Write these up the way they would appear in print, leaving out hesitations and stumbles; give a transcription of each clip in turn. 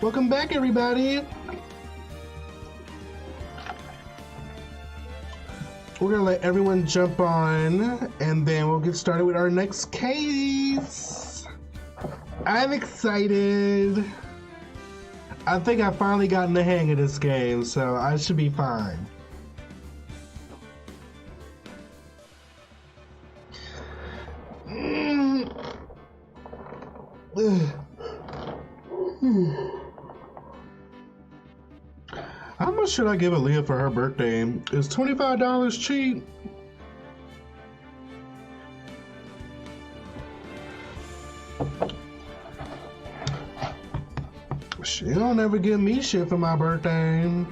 Welcome back, everybody. We're gonna let everyone jump on, and then we'll get started with our next case. I'm excited. I think I finally gotten the hang of this game, so I should be fine. How much should I give Aaliyah for her birthday? Is $25 cheap? She don't ever give me shit for my birthday.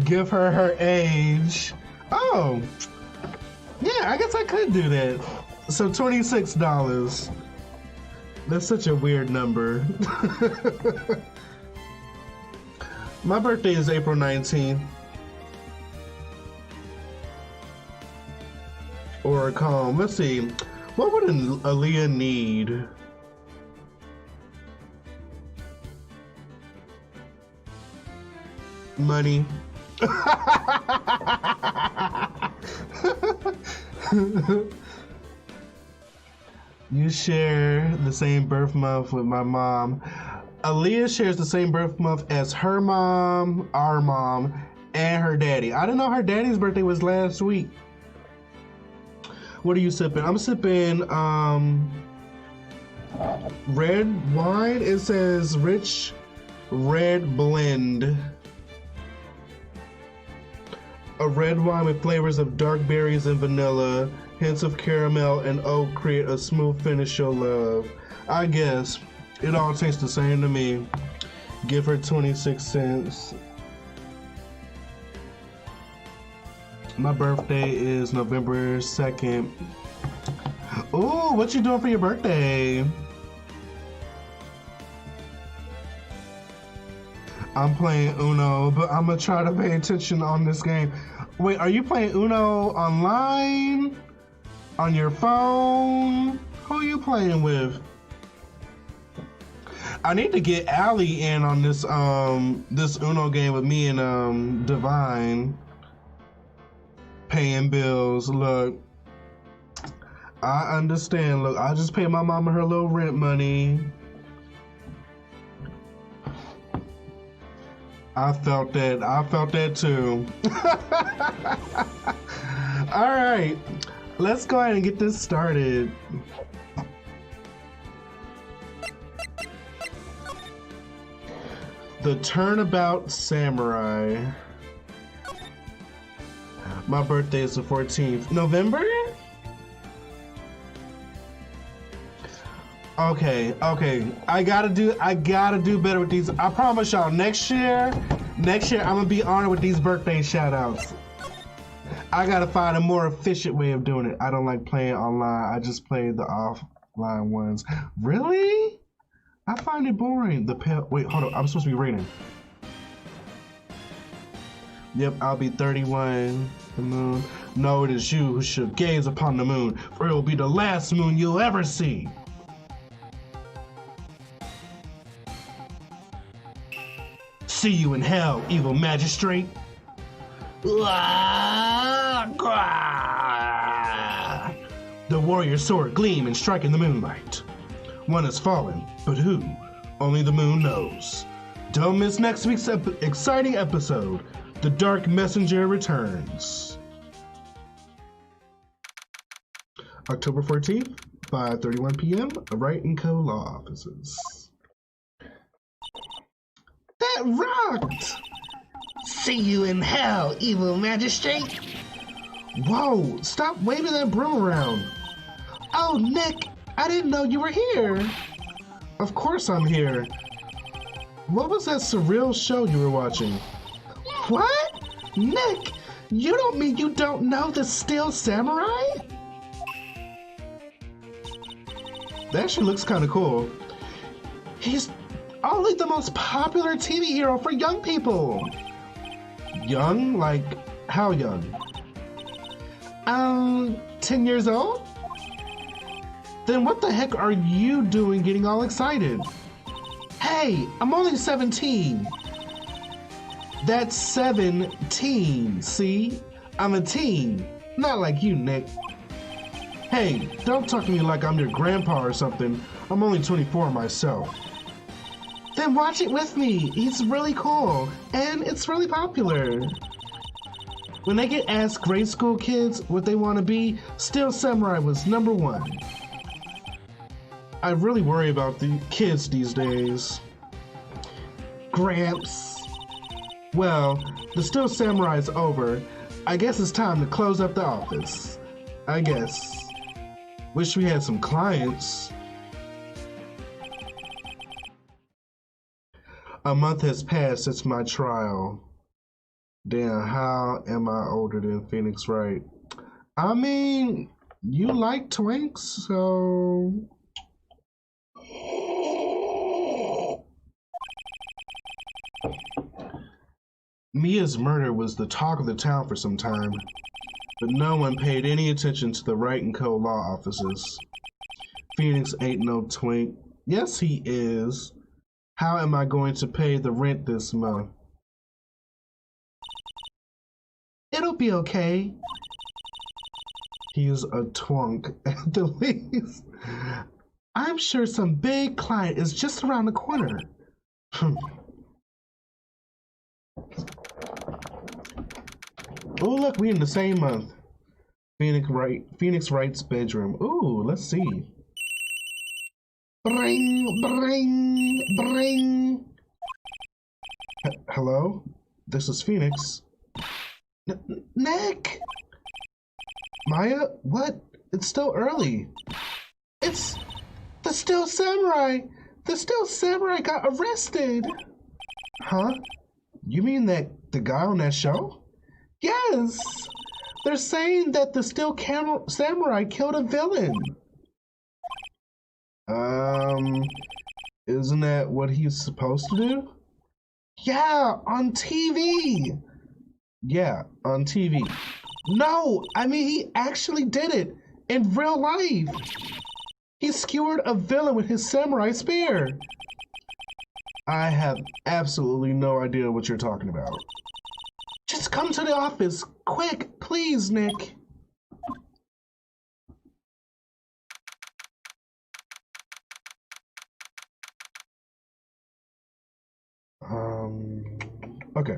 Give her her age. Oh, yeah, I guess I could do that. So $26. That's such a weird number. My birthday is April 19th. Or a calm. Let's see. What would Aaliyah need? Money. You share the same birth month with my mom. Aaliyah shares the same birth month as her mom, our mom, and her daddy. I didn't know her daddy's birthday was last week. What are you sipping? I'm sipping red wine. It says rich red blend. A red wine with flavors of dark berries and vanilla. Hints of caramel and oak create a smooth finish you'll love. I guess it all tastes the same to me. Give her 26 cents. My birthday is November 2nd. Ooh, what you doing for your birthday? I'm playing Uno, but I'm gonna try to pay attention on this game. Wait, are you playing Uno online? On your phone? Who are you playing with? I need to get Allie in on this this Uno game with me and Divine. Paying bills. Look, I understand. Look, I just pay my mama her little rent money. I felt that. I felt that too. All right. Let's go ahead and get this started. The Turnabout Samurai. My birthday is the 14th. November? Okay. I gotta do better with these. I promise y'all, next year, I'm gonna be honored with these birthday shout outs. I gotta find a more efficient way of doing it. I don't like playing online. I just play the offline ones. Really? I find it boring. Wait, hold on. I'm supposed to be rating. Yep, I'll be 31. The moon. No, it is you who should gaze upon the moon, for it will be the last moon you'll ever see. See you in hell, evil magistrate. The warrior's sword gleam and strike in the moonlight. One has fallen, but who? Only the moon knows. Don't miss next week's exciting episode. The Dark Messenger returns. October 14th, 5:31 p.m. Wright & Co. Law Offices. That rocked! See you in hell, evil magistrate! Whoa, stop waving that broom around. Oh, Nick, I didn't know you were here. Of course I'm here. What was that surreal show you were watching? What? Nick, you don't mean you don't know the Steel Samurai? That actually looks kind of cool. He's only the most popular TV hero for young people. Young? Like, how young? 10 years old? Then what the heck are you doing getting all excited? Hey, I'm only 17. That's 17, see? I'm a teen, not like you, Nick. Hey, don't talk to me like I'm your grandpa or something. I'm only 24 myself. Then watch it with me. It's really cool, and it's really popular. When they get asked grade school kids what they want to be, Steel Samurai was #1. I really worry about the kids these days. Gramps. Well, the Steel Samurai's over. I guess it's time to close up the office. I guess. Wish we had some clients. A month has passed since my trial. Damn, how am I older than Phoenix Wright? I mean, you like twinks, so... Mia's murder was the talk of the town for some time, but no one paid any attention to the Wright & Co. law offices. Phoenix ain't no twink. Yes, he is. How am I going to pay the rent this month? It'll be okay. He's a twunk at the least. I'm sure some big client is just around the corner. Oh, look, we in the same month. Phoenix Wright's bedroom. Ooh, let's see. Bring, bring, bring. Hello? This is Phoenix. Nick! Maya? What? It's still early. It's the Steel Samurai. The Steel Samurai got arrested. Huh? You mean that the guy on that show? Yes! They're saying that the Steel Samurai killed a villain. Isn't that what he's supposed to do? Yeah, on TV. Yeah, on TV. No, I mean he actually did it in real life. He skewered a villain with his samurai spear. I have absolutely no idea what you're talking about. Just come to the office, quick, please, Nick. Okay.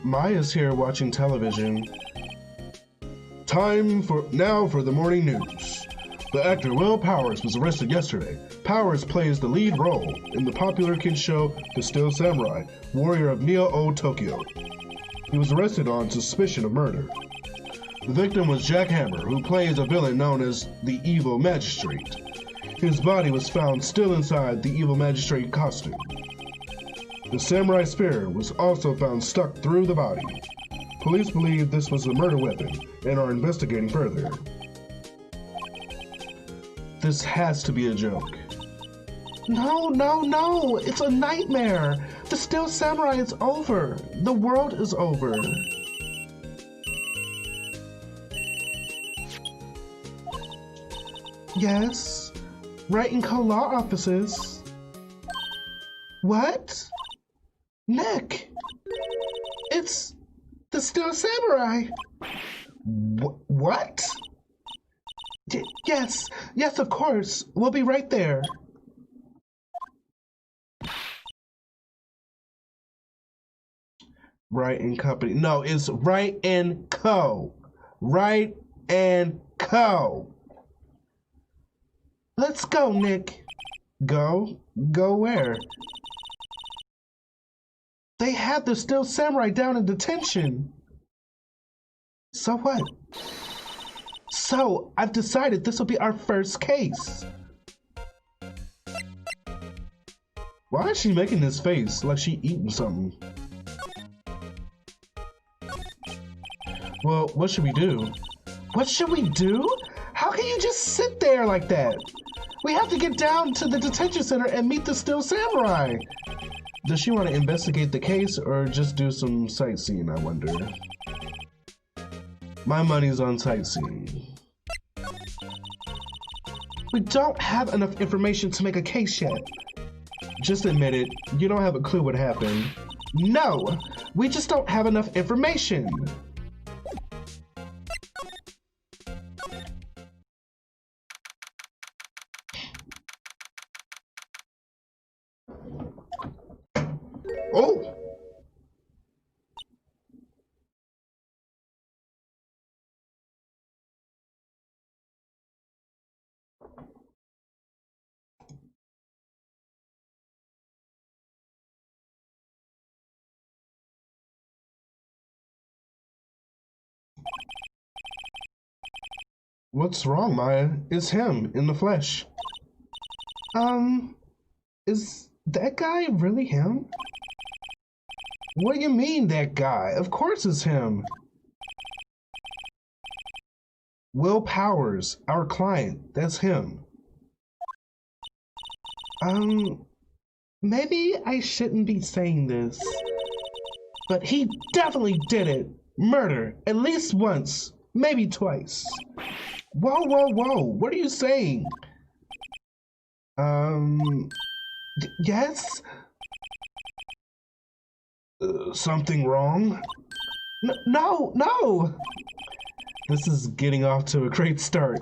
Maya's here watching television. Time now for the morning news. The actor Will Powers was arrested yesterday. Powers plays the lead role in the popular kids show The Steel Samurai, Warrior of Neo-O Tokyo. He was arrested on suspicion of murder. The victim was Jack Hammer, who plays a villain known as the Evil Magistrate. His body was found still inside the Evil Magistrate costume. The samurai spear was also found stuck through the body. Police believe this was a murder weapon and are investigating further. This has to be a joke. No, no, no! It's a nightmare! The Steel Samurai is over! The world is over! Yes? Wright & Co. law offices. What? Nick! It's the Steel Samurai! What? Yes, yes, of course. We'll be right there. Wright and Company. No, it's Wright and Co. Wright and Co. Let's go, Nick. Go? Go where? They have the Steel Samurai down in detention. So what? So, I've decided this will be our first case. Why is she making this face like she eating something? Well, what should we do? What should we do? How can you just sit there like that? We have to get down to the detention center and meet the Steel Samurai. Does she want to investigate the case or just do some sightseeing, I wonder? My money's on sightseeing. We don't have enough information to make a case yet. Just admit it, you don't have a clue what happened. No, we just don't have enough information. Oh! What's wrong, Maya? It's him, in the flesh. Is that guy really him? What do you mean, that guy? Of course it's him. Will Powers, our client, that's him. Maybe I shouldn't be saying this, but he definitely did it. Murder, at least once, maybe twice. Whoa, whoa, whoa, what are you saying? Yes? Something wrong? No, no! This is getting off to a great start.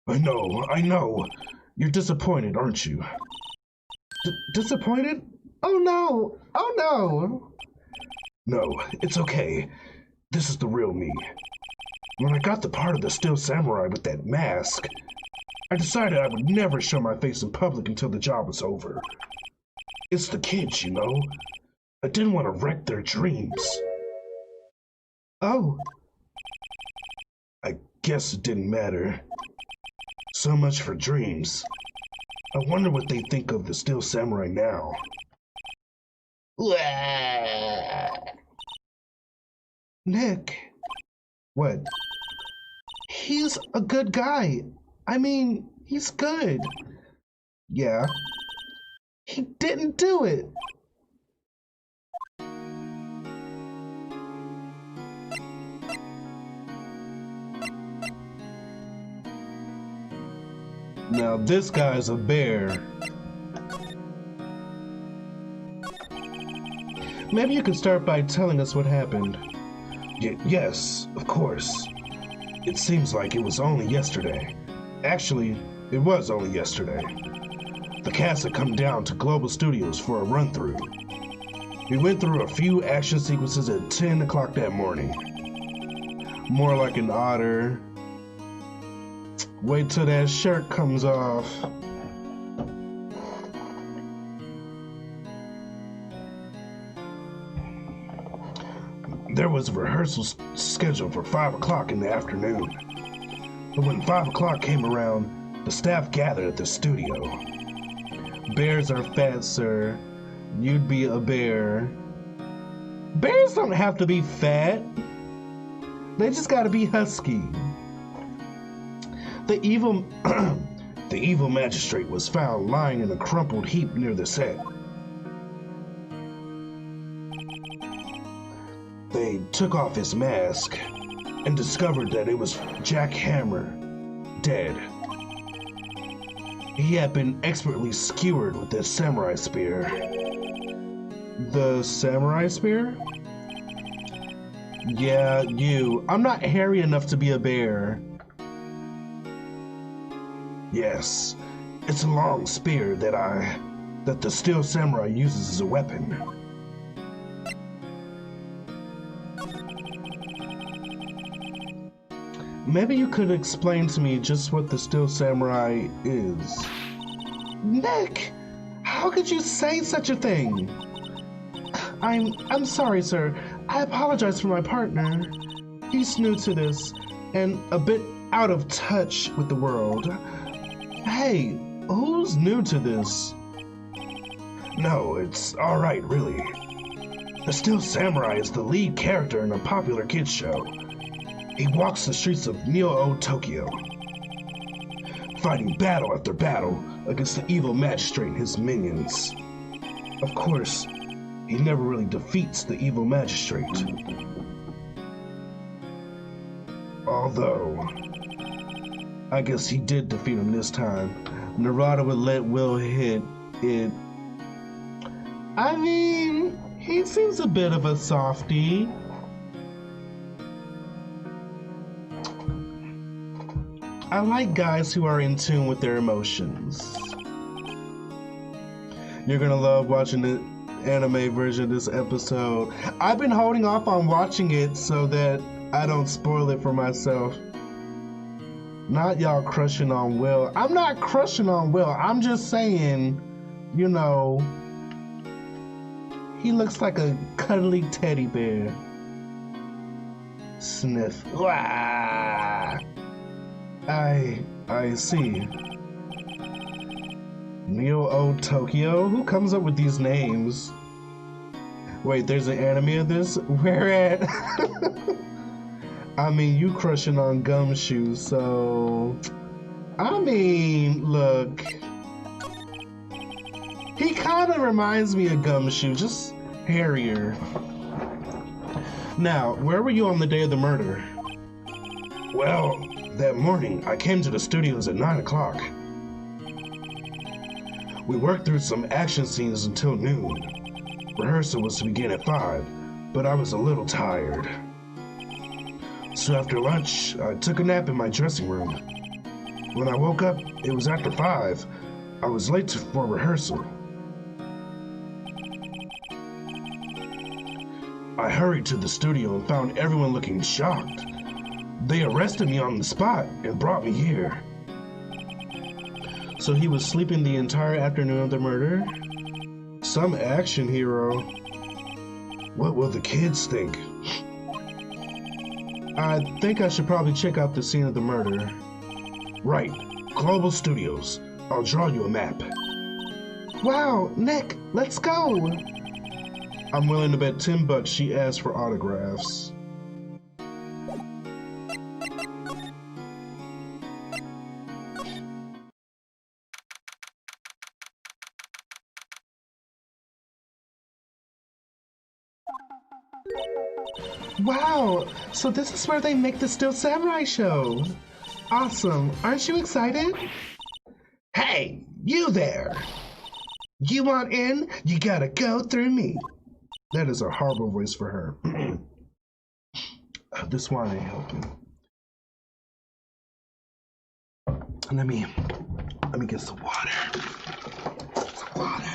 I know. You're disappointed, aren't you? Disappointed? Oh no! Oh no! No, it's okay. This is the real me. When I got the part of the Steel Samurai with that mask, I decided I would never show my face in public until the job was over. It's the kids, you know. I didn't want to wreck their dreams. Oh. I guess it didn't matter. So much for dreams. I wonder what they think of the Steel Samurai now. Nick. What? He's a good guy. I mean, he's good. Yeah. He didn't do it. Now this guy's a bear. Maybe you could start by telling us what happened. Yes, of course. It seems like it was only yesterday. Actually, it was only yesterday. The cast had come down to Global Studios for a run-through. We went through a few action sequences at 10 o'clock that morning. More like an otter. Wait till that shirt comes off. There was a rehearsal scheduled for 5 o'clock in the afternoon. But when 5 o'clock came around, the staff gathered at the studio. Bears are fat, sir. You'd be a bear. Bears don't have to be fat. They just gotta be husky. The evil magistrate was found lying in a crumpled heap near the set. They took off his mask and discovered that it was Jack Hammer, dead. He had been expertly skewered with this samurai spear. The samurai spear? Yeah, you. I'm not hairy enough to be a bear. Yes, it's a long spear that the Steel Samurai uses as a weapon. Maybe you could explain to me just what the Steel Samurai is. Nick, how could you say such a thing? I'm sorry, sir. I apologize for my partner. He's new to this and a bit out of touch with the world. Hey, who's new to this? No, it's alright, really. The Steel Samurai is the lead character in a popular kids show. He walks the streets of Neo-O, Tokyo, fighting battle after battle against the evil magistrate and his minions. Of course, he never really defeats the evil magistrate. Although, I guess he did defeat him this time. Narada would let Will hit it. I mean, he seems a bit of a softie. I like guys who are in tune with their emotions. You're gonna love watching the anime version of this episode. I've been holding off on watching it so that I don't spoil it for myself. Not y'all crushing on Will. I'm not crushing on Will. I'm just saying, you know, he looks like a cuddly teddy bear. Sniff. Wah! I see. Neo O Tokyo? Who comes up with these names? Wait, there's an anime of this? Where at? I mean, you crushing on Gumshoe, so... I mean, look. He kind of reminds me of Gumshoe, just hairier. Now, where were you on the day of the murder? Well, that morning, I came to the studios at 9 o'clock. We worked through some action scenes until noon. Rehearsal was to begin at 5, but I was a little tired. So after lunch, I took a nap in my dressing room. When I woke up, it was after 5. I was late for rehearsal. I hurried to the studio and found everyone looking shocked. They arrested me on the spot and brought me here. So he was sleeping the entire afternoon of the murder? Some action hero. What will the kids think? I think I should probably check out the scene of the murder. Right, Global Studios. I'll draw you a map. Wow, Nick, let's go! I'm willing to bet $10 she asked for autographs. Wow, so this is where they make the Steel Samurai show. Awesome, aren't you excited? Hey, you there! You want in? You gotta go through me. That is a horrible voice for her. This wine ain't helping. Let me get some water. Some water.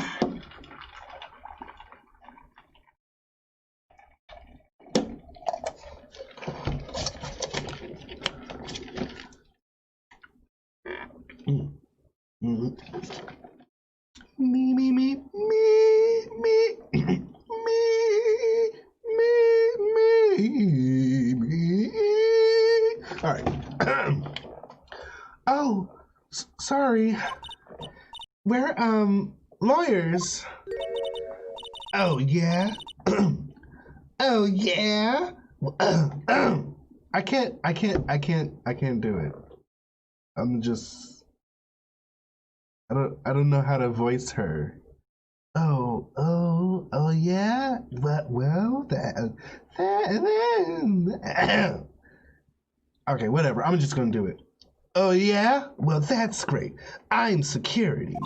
All right. Oh, sorry. We're lawyers. Oh yeah. Oh yeah. I can't do it. I'm just. I don't know how to voice her. Oh yeah. Well, that. Okay, whatever. I'm just gonna do it. Oh yeah? Well, that's great. I'm security,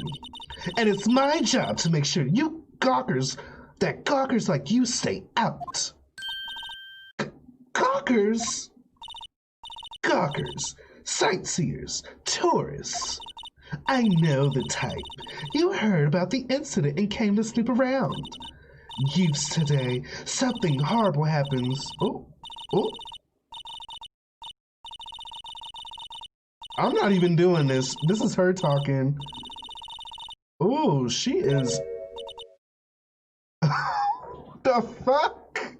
and it's my job to make sure you gawkers like you stay out. Gawkers, sightseers, tourists. I know the type. You heard about the incident and came to snoop around. Youths today, something horrible happens. Oh. I'm not even doing this. This is her talking. Oh, she is. The fuck?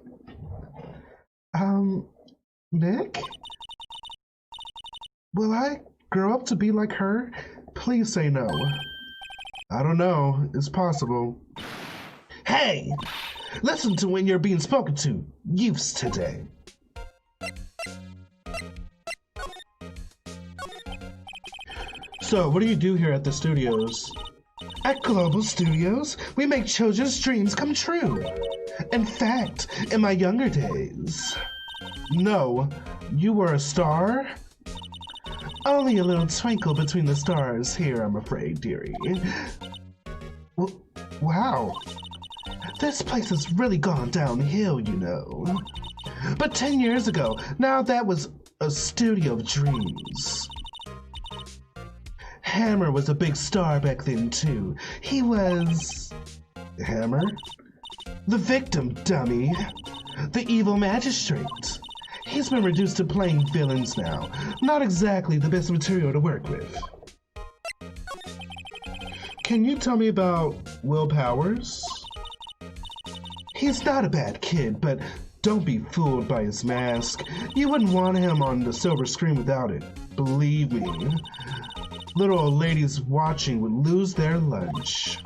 Nick? Will I grow up to be like her? Please say no. I don't know. It's possible. Hey! Listen to when you're being spoken to. Youths today. So, what do you do here at the studios? At Global Studios, we make children's dreams come true. In fact, in my younger days. No, you were a star? Only a little twinkle between the stars here, I'm afraid, dearie. Wow. This place has really gone downhill, you know. But 10 years ago, now that was a studio of dreams. Hammer was a big star back then, too. He was... Hammer? The victim, dummy. The evil magistrate. He's been reduced to playing villains now. Not exactly the best material to work with. Can you tell me about Will Powers? He's not a bad kid, but don't be fooled by his mask. You wouldn't want him on the silver screen without it. Believe me. Little old ladies watching would lose their lunch.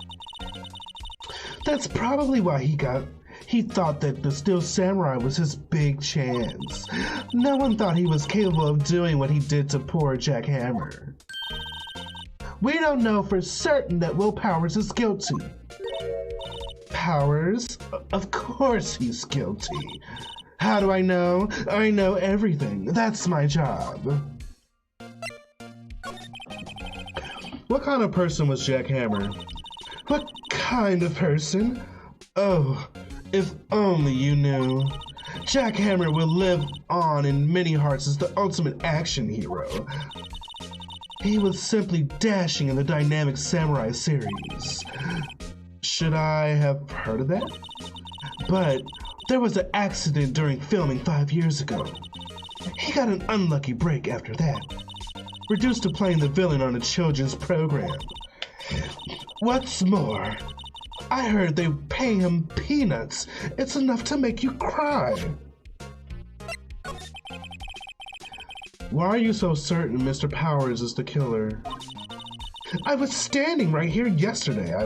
That's probably why he thought that the Steel Samurai was his big chance. No one thought he was capable of doing what he did to poor Jack Hammer. We don't know for certain that Will Powers is guilty. Powers? Of course he's guilty. How do I know? I know everything. That's my job. What kind of person was Jack Hammer? What kind of person? Oh, if only you knew. Jack Hammer will live on in many hearts as the ultimate action hero. He was simply dashing in the Dynamic Samurai series. Should I have heard of that? But there was an accident during filming 5 years ago. He got an unlucky break after that. Reduced to playing the villain on a children's program. What's more, I heard they pay him peanuts. It's enough to make you cry. Why are you so certain Mr. Powers is the killer? I was standing right here yesterday, I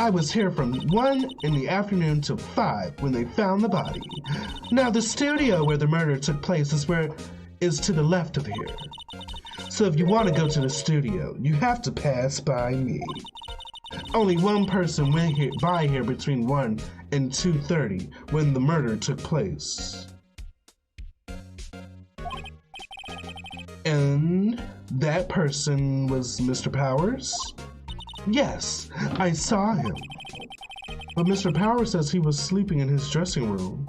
was here from 1 in the afternoon till 5 when they found the body. Now the studio where the murder took place is to the left of here. So if you want to go to the studio, you have to pass by me. Only one person went by here between 1 and 2:30 when the murder took place. And that person was Mr. Powers? Yes, I saw him. But Mr. Powers says he was sleeping in his dressing room.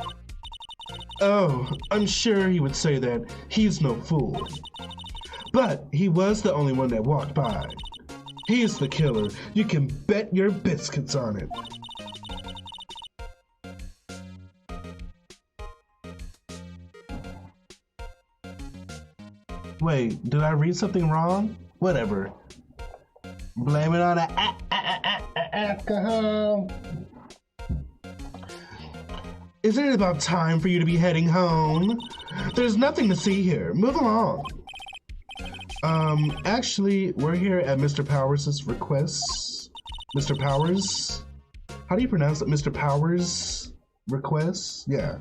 Oh, I'm sure he would say that. He's no fool. But he was the only one that walked by. He's the killer. You can bet your biscuits on it. Wait, did I read something wrong? Whatever. Blame it on alcohol. Isn't it about time for you to be heading home? There's nothing to see here. Move along. Actually, we're here at Mr. Powers' request. Mr. Powers? How do you pronounce it? Mr. Powers' request? Yeah.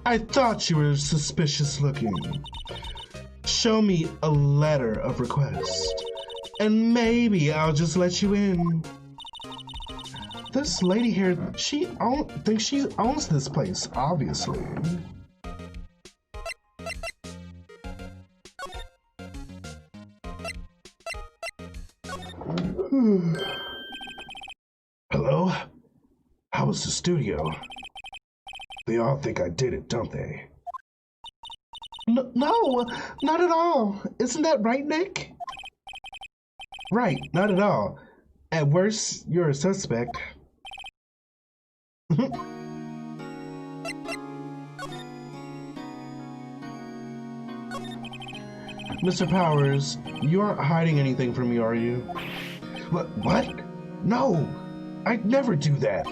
I thought you were suspicious looking. Show me a letter of request, and maybe I'll just let you in. This lady here, she thinks she owns this place, obviously. Hello? How was the studio? They all think I did it, don't they? No, not at all. Isn't that right, Nick? Right, not at all. At worst, you're a suspect. Mr. Powers, you aren't hiding anything from me, are you? What? No, I'd never do that.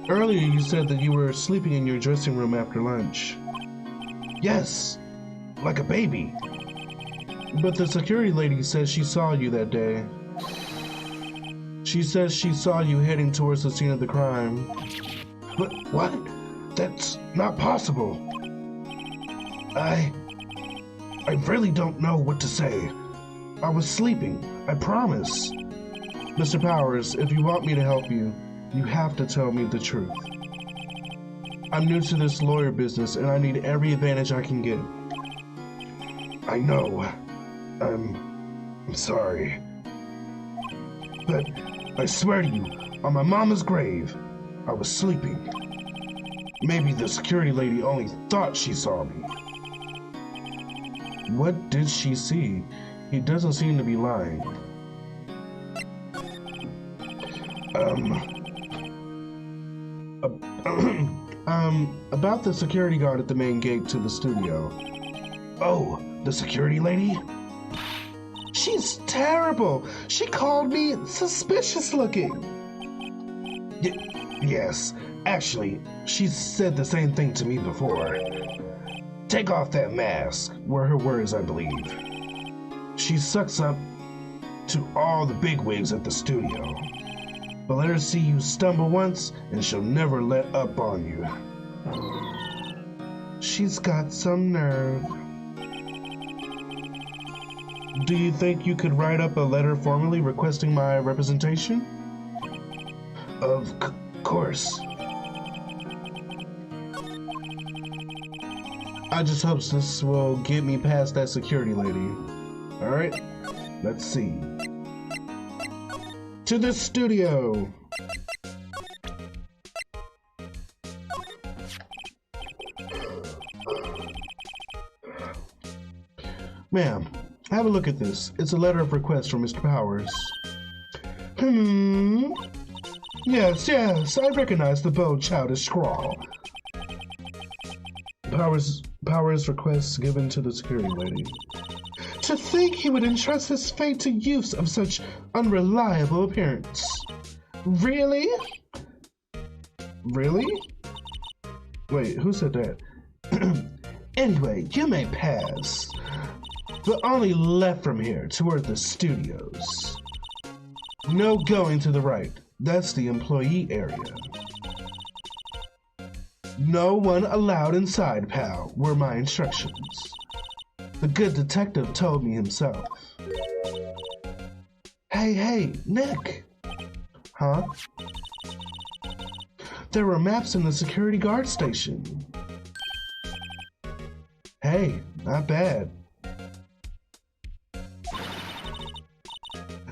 Earlier you said that you were sleeping in your dressing room after lunch. Yes, like a baby. But the security lady says she saw you that day. She says she saw you heading towards the scene of the crime. What? That's not possible. I really don't know what to say. I was sleeping, I promise. Mr. Powers, if you want me to help you, you have to tell me the truth. I'm new to this lawyer business and I need every advantage I can get. I know. I'm sorry. But I swear to you, on my mama's grave, I was sleeping. Maybe the security lady only thought she saw me. What did she see? He doesn't seem to be lying. About the security guard at the main gate to the studio. Oh, the security lady? She's terrible. She called me suspicious looking. Yes, actually, she said the same thing to me before. Take off that mask, were her words, I believe. She sucks up to all the bigwigs at the studio. But let her see you stumble once, and she'll never let up on you. She's got some nerve. Do you think you could write up a letter formally requesting my representation? Of course. I just hope this will get me past that security lady. Alright, let's see. To the studio! Ma'am, have a look at this. It's a letter of request from Mr. Powers. Yes, I recognize the bold, childish scrawl. Powers requests given to the security lady. To think he would entrust his fate to youths of such unreliable appearance. Really? Really? Wait, who said that? Anyway, you may pass. But only left from here toward the studios. No going to the right. That's the employee area. No one allowed inside, pal, were my instructions. The good detective told me himself. Hey, Nick. Huh? There were maps in the security guard station. Hey, not bad.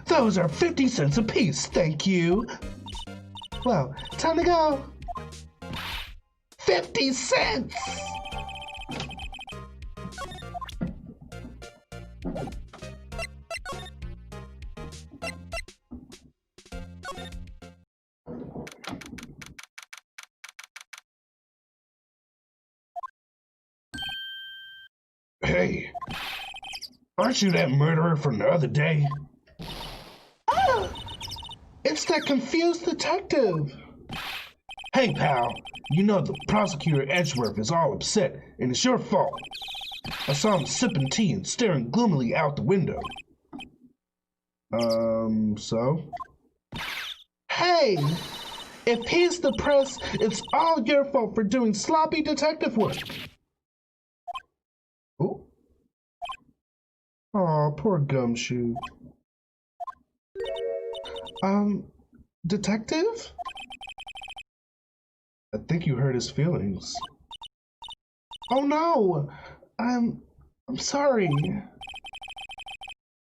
Those are 50 cents apiece, thank you. Well, time to go. 50 cents! Hey, aren't you that murderer from the other day? Oh, it's that confused detective. Hey, pal, you know the prosecutor Edgeworth is all upset, and it's your fault. I saw him sipping tea and staring gloomily out the window. So? Hey! If he's the press, it's all your fault for doing sloppy detective work. Ooh. Aw, poor Gumshoe. Detective? I think you hurt his feelings. Oh no! I'm sorry.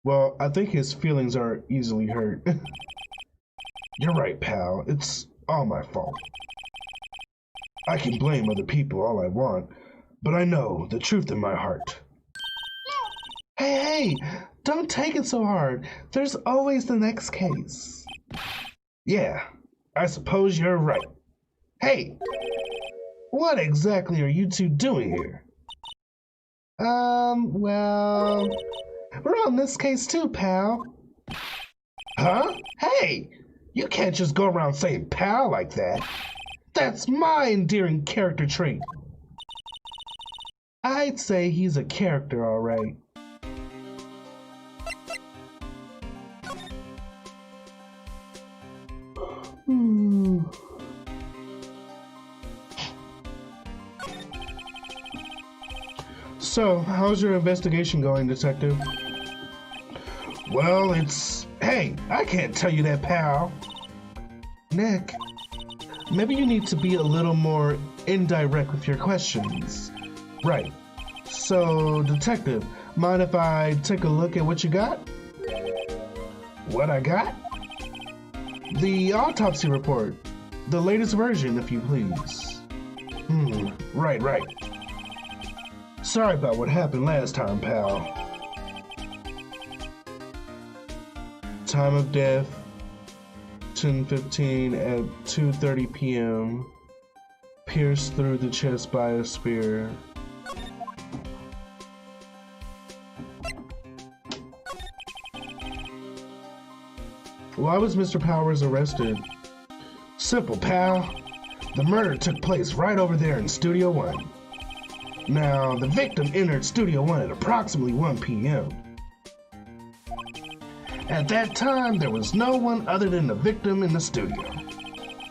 Well, I think his feelings are easily hurt. You're right, pal. It's all my fault. I can blame other people all I want, but I know the truth in my heart. Hey, don't take it so hard. There's always the next case. Yeah, I suppose you're right. Hey, what exactly are you two doing here? Well, we're on this case too, pal. Huh? Hey, you can't just go around saying pal like that. That's my endearing character trait. I'd say he's a character, all right. So, how's your investigation going, detective? Well, hey, I can't tell you that, pal. Nick, maybe you need to be a little more indirect with your questions. Right. So, detective, mind if I take a look at what you got? What I got? The autopsy report. The latest version, if you please. Right. Sorry about what happened last time, pal. Time of death, 10:15 at 2:30 p.m. Pierced through the chest by a spear. Why was Mr. Powers arrested? Simple, pal. The murder took place right over there in Studio 1. Now, the victim entered Studio 1 at approximately 1 p.m. At that time, there was no one other than the victim in the studio.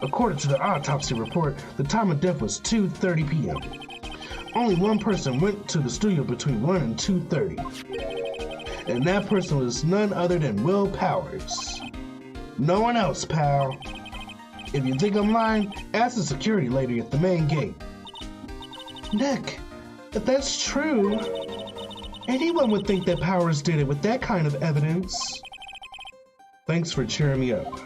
According to the autopsy report, the time of death was 2:30 p.m. Only one person went to the studio between 1 and 2:30. And that person was none other than Will Powers. No one else, pal. If you think I'm lying, ask the security lady at the main gate. Nick, if that's true, anyone would think that Powers did it with that kind of evidence. Thanks for cheering me up.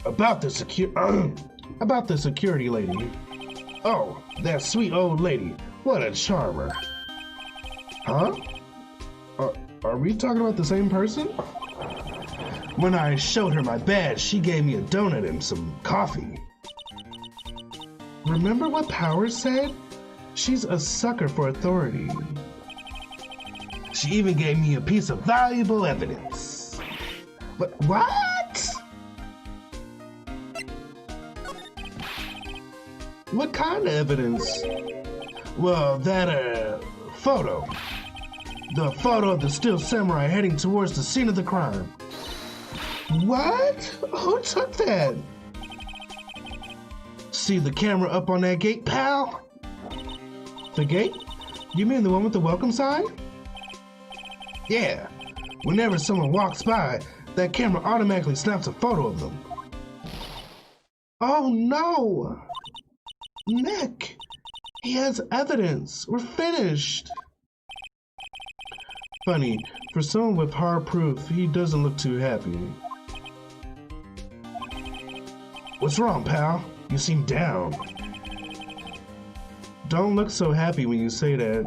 About the security lady. Oh, that sweet old lady. What a charmer. Huh? Are we talking about the same person? When I showed her my badge, she gave me a donut and some coffee. Remember what Powers said? She's a sucker for authority. She even gave me a piece of valuable evidence. But what? What kind of evidence? Well, that photo. The photo of the still samurai heading towards the scene of the crime. What? Who took that? See the camera up on that gate, pal? The gate? You mean the one with the welcome sign? Yeah. Whenever someone walks by, that camera automatically snaps a photo of them. Oh no! Nick! He has evidence. We're finished. Funny, for someone with hard proof, he doesn't look too happy. What's wrong, pal? You seem down. Don't look so happy when you say that.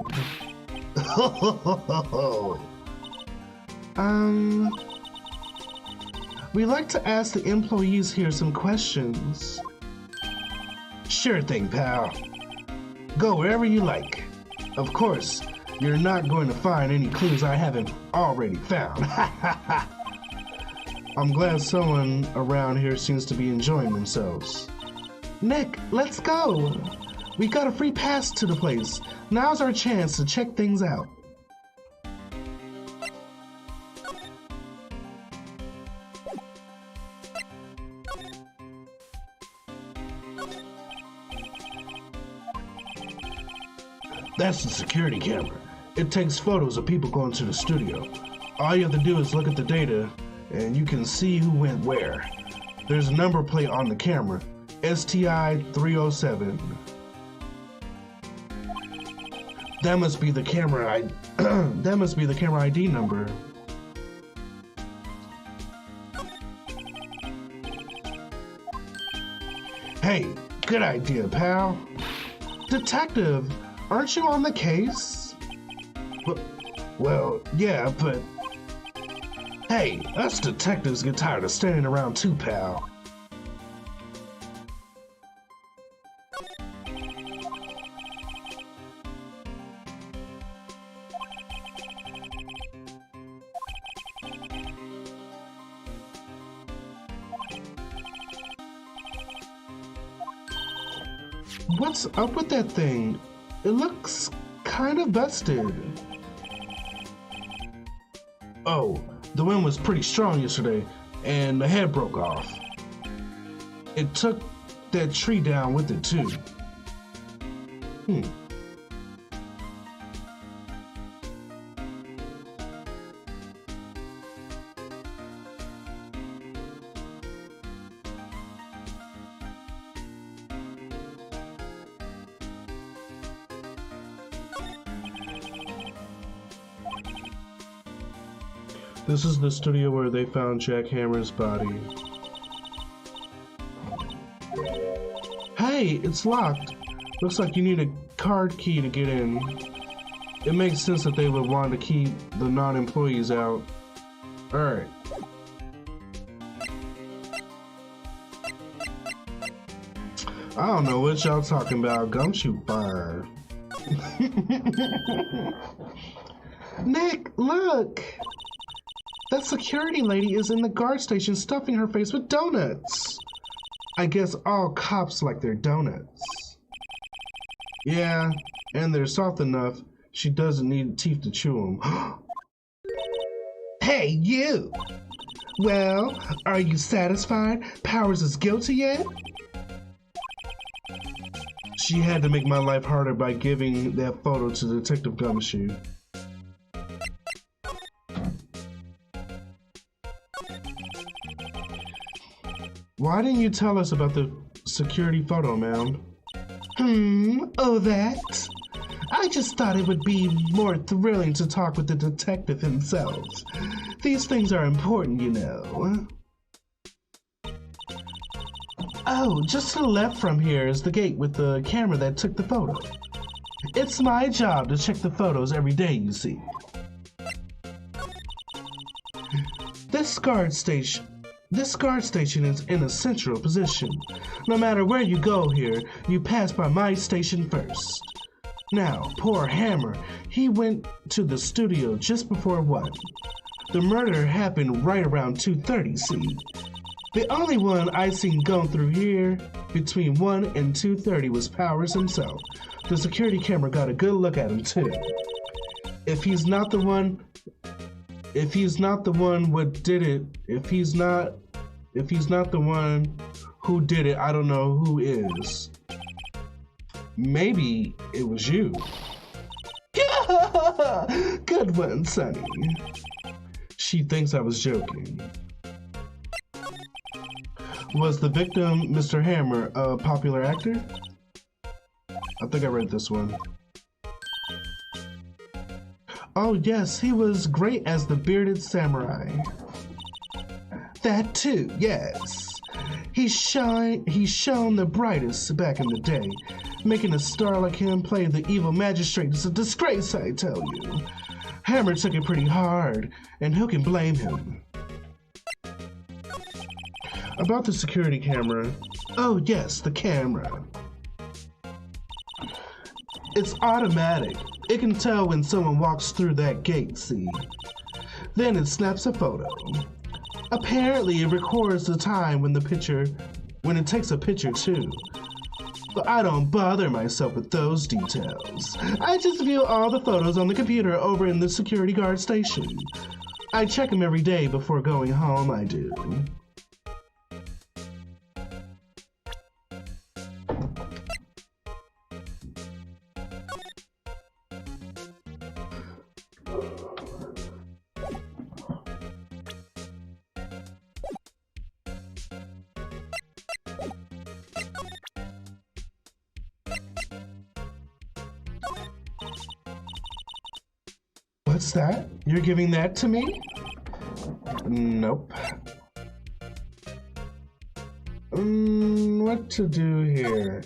We like to ask the employees here some questions. Sure thing, pal. Go wherever you like. Of course, you're not going to find any clues I haven't already found. I'm glad someone around here seems to be enjoying themselves. Nick, let's go. We got a free pass to the place. Now's our chance to check things out. That's the security camera. It takes photos of people going to the studio. All you have to do is look at the data, and you can see who went where. There's a number plate on the camera, STI 307. That must be the camera ID number. Hey, good idea, pal. Detective, aren't you on the case? Well, yeah, but... Hey, us detectives get tired of standing around too, pal. What's up with that thing? It looks kind of busted. Oh, the wind was pretty strong yesterday, and the head broke off. It took that tree down with it, too. This is the studio where they found Jack Hammer's body. Hey, it's locked. Looks like you need a card key to get in. It makes sense that they would want to keep the non-employees out. Alright. I don't know what y'all talking about. Gumshoe fire. Nick, look! That security lady is in the guard station stuffing her face with donuts. I guess all cops like their donuts. Yeah, and they're soft enough, she doesn't need teeth to chew them. Hey, you! Well, are you satisfied Powers is guilty yet? She had to make my life harder by giving that photo to Detective Gumshoe. Why didn't you tell us about the security photo, ma'am? Oh, that? I just thought it would be more thrilling to talk with the detective himself. These things are important, you know. Oh, just to the left from here is the gate with the camera that took the photo. It's my job to check the photos every day, you see. This guard station is in a central position. No matter where you go here, you pass by my station first. Now, poor Hammer, he went to the studio just before 1. The murder happened right around 2:30, see? The only one I seen going through here between 1 and 2:30 was Powers himself. The security camera got a good look at him too. If he's not the one what did it, if he's not the one who did it, I don't know who is. Maybe it was you. Good one, Sonny. She thinks I was joking. Was the victim, Mr. Hammer, a popular actor? I think I read this one. Oh yes, he was great as the bearded samurai. That too, yes. He's shone the brightest back in the day. Making a star like him playing the evil magistrate is a disgrace, I tell you. Hammer took it pretty hard, and who can blame him? About the security camera. Oh yes, the camera. It's automatic. It can tell when someone walks through that gate, see? Then it snaps a photo. Apparently it records the time when it takes a picture too. But I don't bother myself with those details. I just view all the photos on the computer over in the security guard station. I check them every day before going home, I do. What's that? You're giving that to me? Nope. What to do here?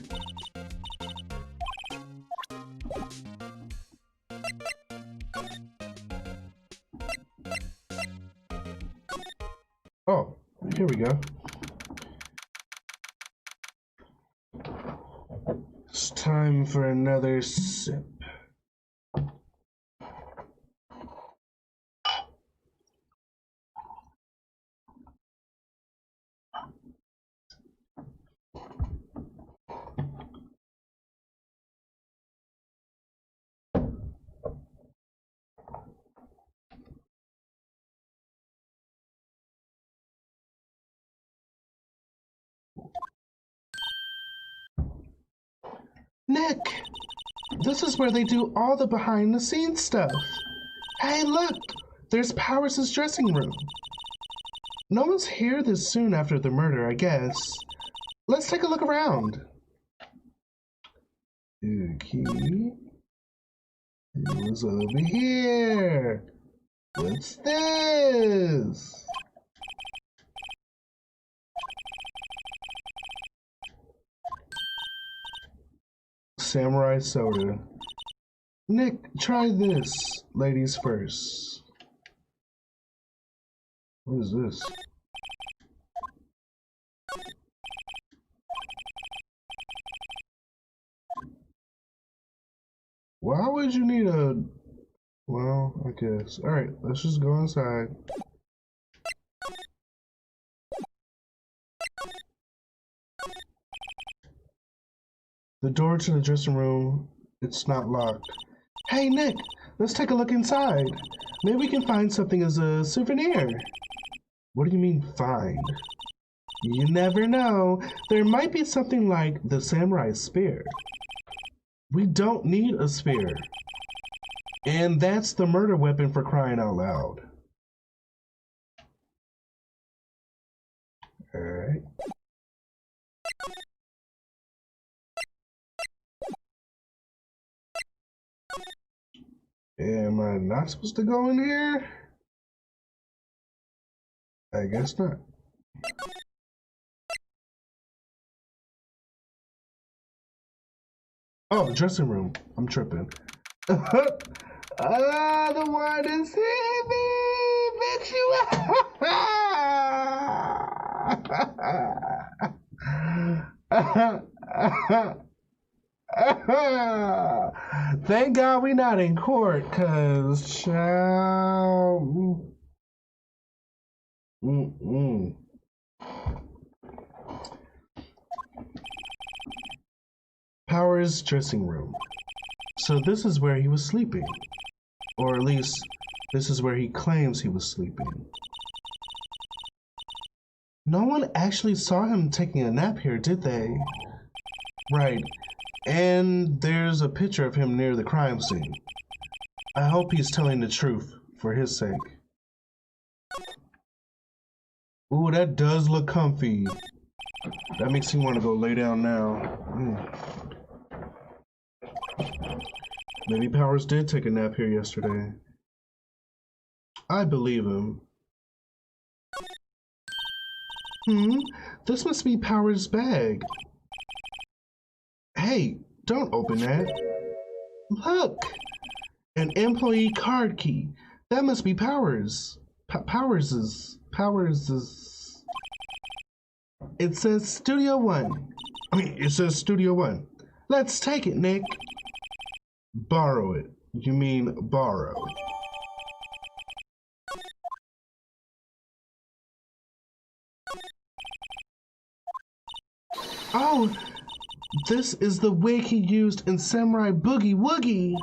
Oh, here we go. It's time for another sip. Nick, this is where they do all the behind-the-scenes stuff. Hey, look, there's Powers' dressing room. No one's here this soon after the murder, I guess. Let's take a look around. Okay. It was over here. What's this? Samurai soda. Nick, try this. Ladies first. What is this? Why would you need a... Well, I guess. Alright, let's just go inside. The door to the dressing room, it's not locked. Hey Nick, let's take a look inside. Maybe we can find something as a souvenir. What do you mean find? You never know. There might be something like the samurai spear. We don't need a spear. And that's the murder weapon, for crying out loud. Alright. Am I not supposed to go in here? I guess not. Oh, dressing room. I'm tripping. Ah, the one to see me, bitch, you. Thank God we not in court, cause child. Power's dressing room. So this is where he was sleeping. Or at least, this is where he claims he was sleeping. No one actually saw him taking a nap here, did they? Right. And there's a picture of him near the crime scene. I hope he's telling the truth, for his sake. Ooh, that does look comfy. That makes me want to go lay down now. Maybe Powers did take a nap here yesterday. I believe him. This must be Powers' bag. Hey, don't open that. Look! An employee card key. That must be Powers. Powers's. It says Studio One. It says Studio One. Let's take it, Nick. Borrow it. You mean borrow. Oh, this is the wig he used in Samurai Boogie Woogie.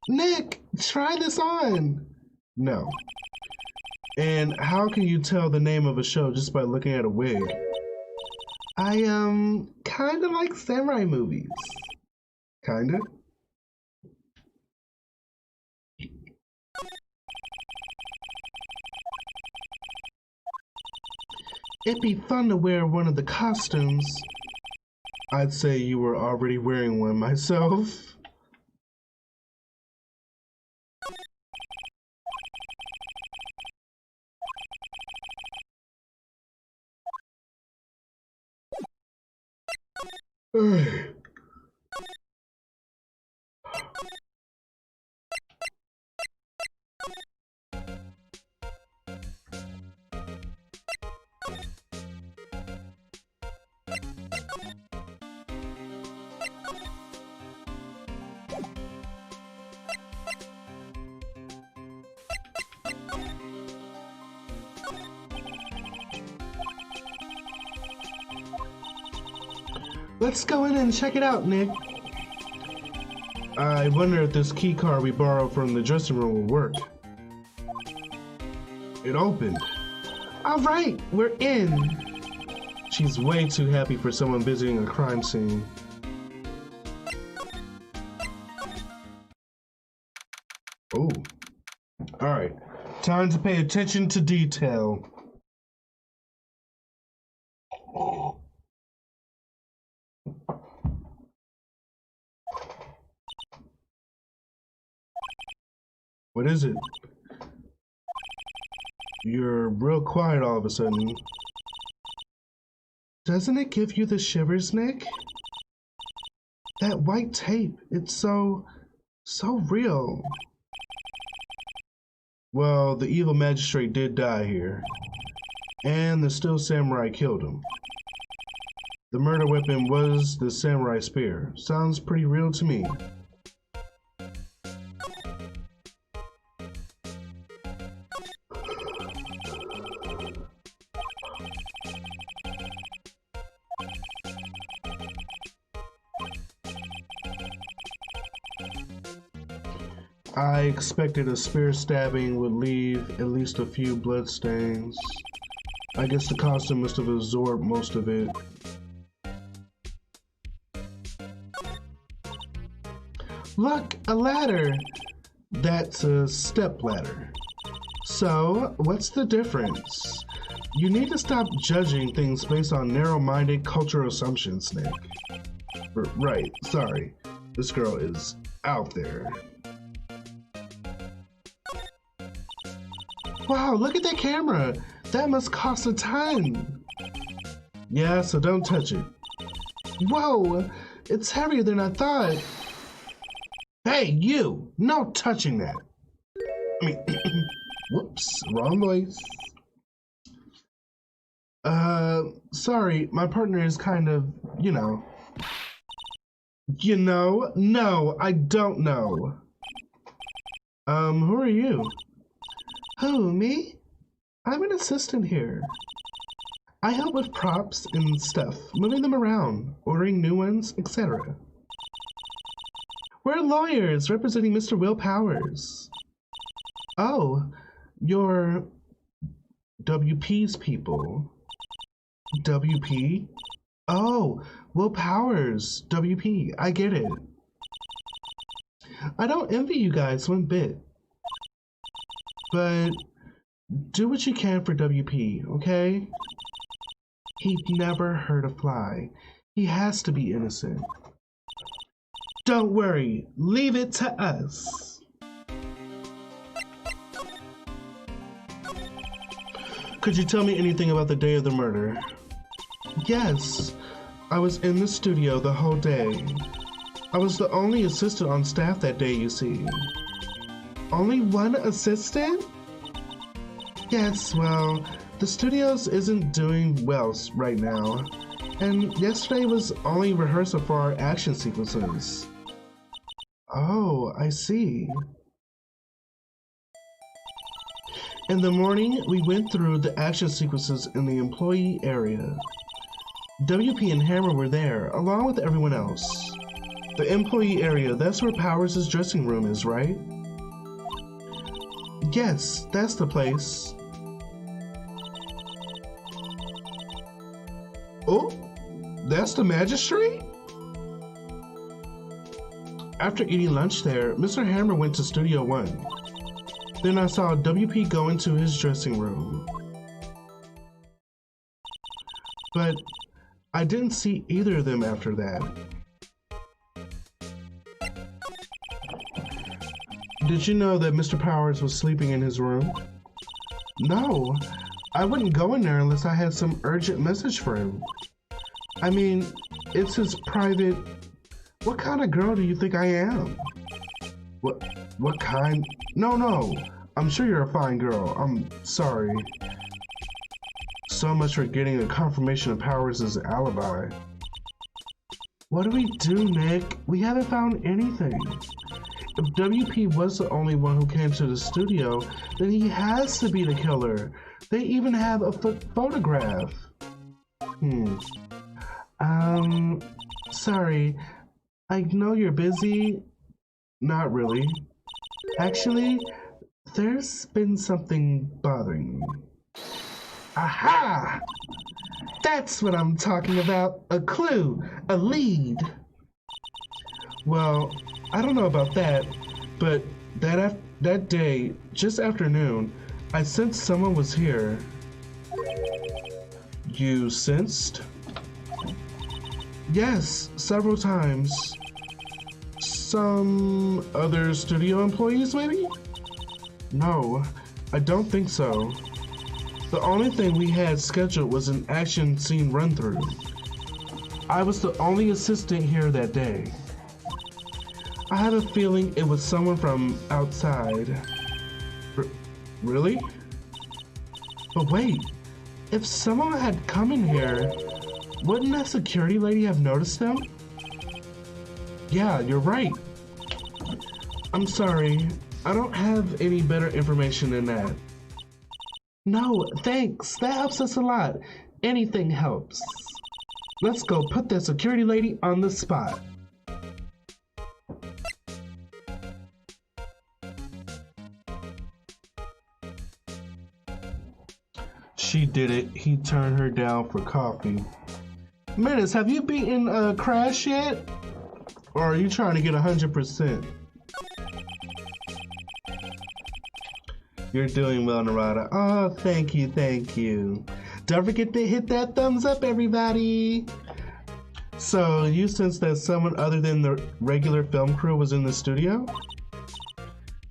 Nick, try this on. No. And how can you tell the name of a show just by looking at a wig? I, kinda like samurai movies. Kinda? It'd be fun to wear one of the costumes. I'd say you were already wearing one myself. Let's go in and check it out, Nick. I wonder if this key card we borrowed from the dressing room will work. It opened. All right, we're in. She's way too happy for someone visiting a crime scene. Oh, all right. Time to pay attention to detail. What is it? You're real quiet all of a sudden. Doesn't it give you the shivers, Nick? That white tape, it's so real. Well, the evil magistrate did die here, and the still samurai killed him. The murder weapon was the samurai spear. Sounds pretty real to me. I expected a spear stabbing would leave at least a few blood stains. I guess the costume must have absorbed most of it. Look, a ladder! That's a step ladder. So, what's the difference? You need to stop judging things based on narrow-minded cultural assumptions, Nick. Right, sorry. This girl is out there. Wow, look at that camera! That must cost a ton! Yeah, so don't touch it. Whoa! It's heavier than I thought! Hey, you! No touching that! I mean, whoops, wrong voice. Sorry, my partner is kind of, you know. You know? No, I don't know. Who are you? Who, me? I'm an assistant here. I help with props and stuff, moving them around, ordering new ones, etc. We're lawyers representing Mr. Will Powers. Oh, you're WP's people. WP? Oh, Will Powers, WP, I get it. I don't envy you guys one bit. But do what you can for WP, okay? He'd never hurt a fly. He has to be innocent. Don't worry, leave it to us. Could you tell me anything about the day of the murder? Yes, I was in the studio the whole day. I was the only assistant on staff that day, you see. Only one assistant? Yes, well, the studios isn't doing well right now. And yesterday was only rehearsal for our action sequences. Oh, I see. In the morning, we went through the action sequences in the employee area. WP and Hammer were there, along with everyone else. The employee area, that's where Powers' dressing room is, right? Yes, that's the place. Oh, that's the magistrate? After eating lunch there, Mr. Hammer went to Studio 1. Then I saw WP go into his dressing room. But I didn't see either of them after that. Did you know that Mr. Powers was sleeping in his room? No, I wouldn't go in there unless I had some urgent message for him. I mean, it's his private... What kind of girl do you think I am? What kind? No, I'm sure you're a fine girl. I'm sorry. So much for getting a confirmation of Powers' alibi. What do we do, Nick? We haven't found anything. If WP was the only one who came to the studio, then he has to be the killer. They even have a photograph. Sorry. I know you're busy. Not really. Actually, there's been something bothering me. Aha! That's what I'm talking about. A clue. A lead. Well, I don't know about that, but that day, just after noon, I sensed someone was here. You sensed? Yes, several times. Some other studio employees, maybe? No, I don't think so. The only thing we had scheduled was an action scene run-through. I was the only assistant here that day. I have a feeling it was someone from outside. Really? But wait, if someone had come in here, wouldn't that security lady have noticed them? Yeah, you're right. I'm sorry, I don't have any better information than that. No, thanks, that helps us a lot. Anything helps. Let's go put that security lady on the spot. She did it. He turned her down for coffee. Menace, have you beaten Crash yet? Or are you trying to get 100%? You're doing well, Narada. Oh, thank you, thank you. Don't forget to hit that thumbs up, everybody. So, you sensed that someone other than the regular film crew was in the studio?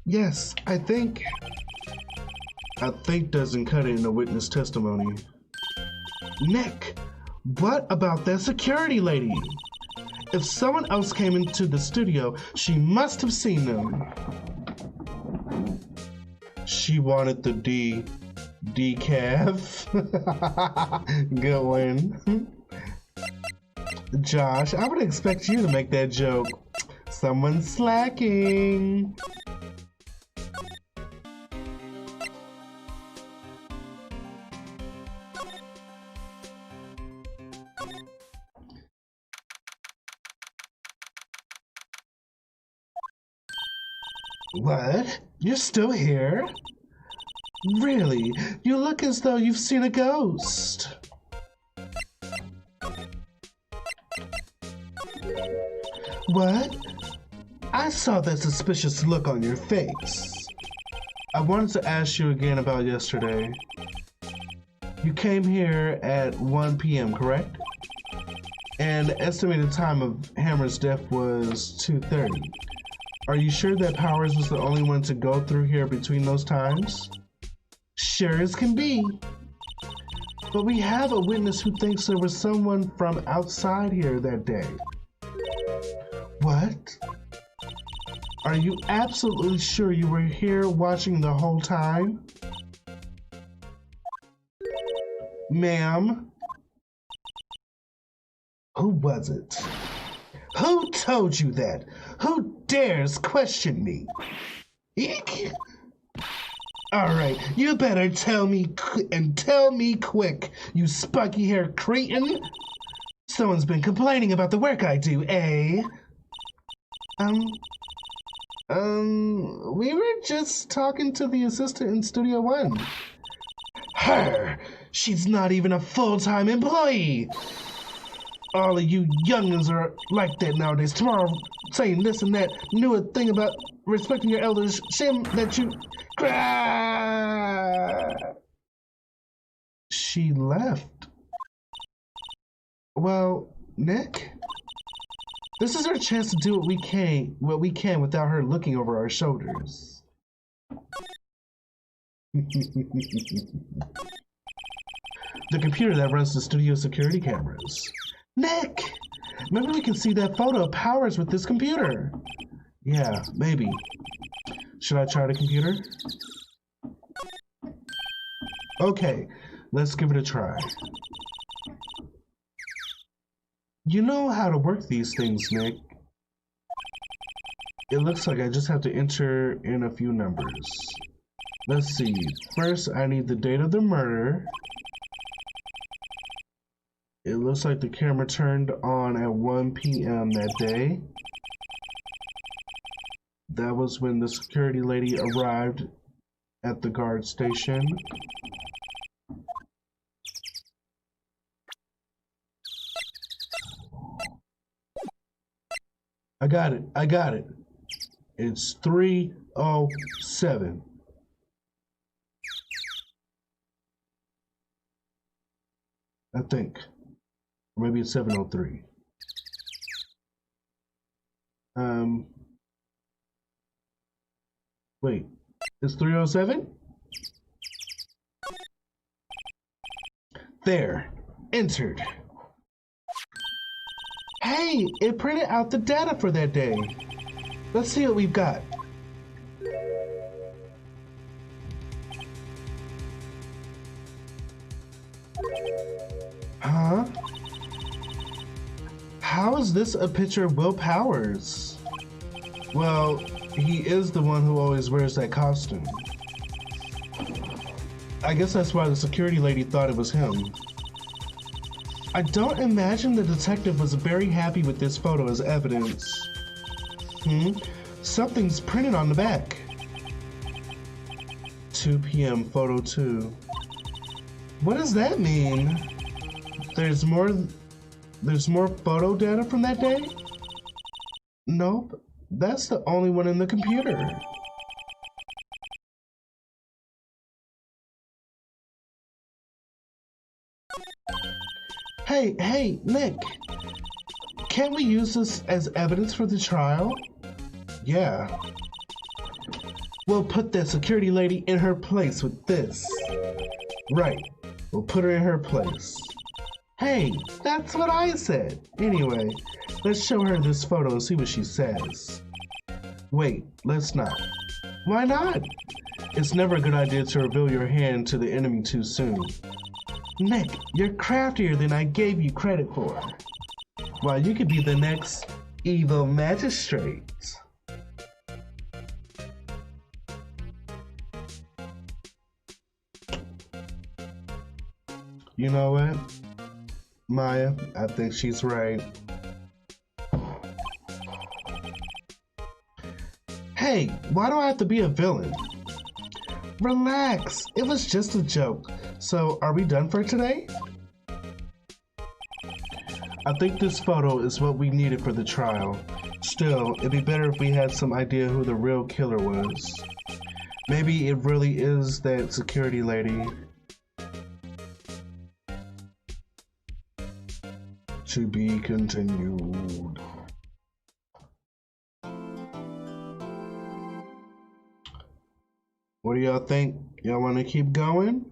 Yes, I think doesn't cut it in a witness testimony. Nick, what about that security lady? If someone else came into the studio, she must have seen them. She wanted the decaf. Good one. Josh, I would expect you to make that joke. Someone's slacking. What? You're still here? Really? You look as though you've seen a ghost. What? I saw that suspicious look on your face. I wanted to ask you again about yesterday. You came here at 1 p.m., correct? And the estimated time of Hammer's death was 2:30. Are you sure that Powers was the only one to go through here between those times? Sure as can be. But we have a witness who thinks there was someone from outside here that day. What? Are you absolutely sure you were here watching the whole time? Ma'am? Who was it? Who told you that? Who dares question me? Eek! Alright, you better tell me and tell me quick, you spiky-haired cretin! Someone's been complaining about the work I do, eh? We were just talking to the assistant in Studio One. Her! She's not even a full-time employee! All of you youngins are like that nowadays. Tomorrow, saying this and that, knew a thing about respecting your elders. Shame that you... She left. Well, Nick? This is our chance to do what we can without her looking over our shoulders. The computer that runs the studio security cameras. Nick! Maybe we can see that photo of Powers with this computer. Yeah, maybe. Should I try the computer? Okay, let's give it a try. You know how to work these things, Nick. It looks like I just have to enter in a few numbers. Let's see. First, I need the date of the murder. It looks like the camera turned on at 1 p.m. that day. That was when the security lady arrived at the guard station. I got it. It's 3:07. I think. Or maybe it's 7:03. Wait, it's 3:07? There, entered. Hey, it printed out the data for that day. Let's see what we've got. Huh? How is this a picture of Will Powers? Well, he is the one who always wears that costume. I guess that's why the security lady thought it was him. I don't imagine the detective was very happy with this photo as evidence. Something's printed on the back. 2 p.m. photo 2. What does that mean? There's more photo data from that day? Nope, that's the only one in the computer. Hey, Nick. Can't we use this as evidence for the trial? Yeah. We'll put that security lady in her place with this. Right. We'll put her in her place. Hey, that's what I said. Anyway, let's show her this photo and see what she says. Wait, let's not. Why not? It's never a good idea to reveal your hand to the enemy too soon. Nick, you're craftier than I gave you credit for. Well, you could be the next evil magistrate. You know what, Maya? I think she's right. Hey, why do I have to be a villain? Relax, it was just a joke. So, are we done for today? I think this photo is what we needed for the trial. Still, it'd be better if we had some idea who the real killer was. Maybe it really is that security lady. To be continued. What do y'all think? Y'all want to keep going?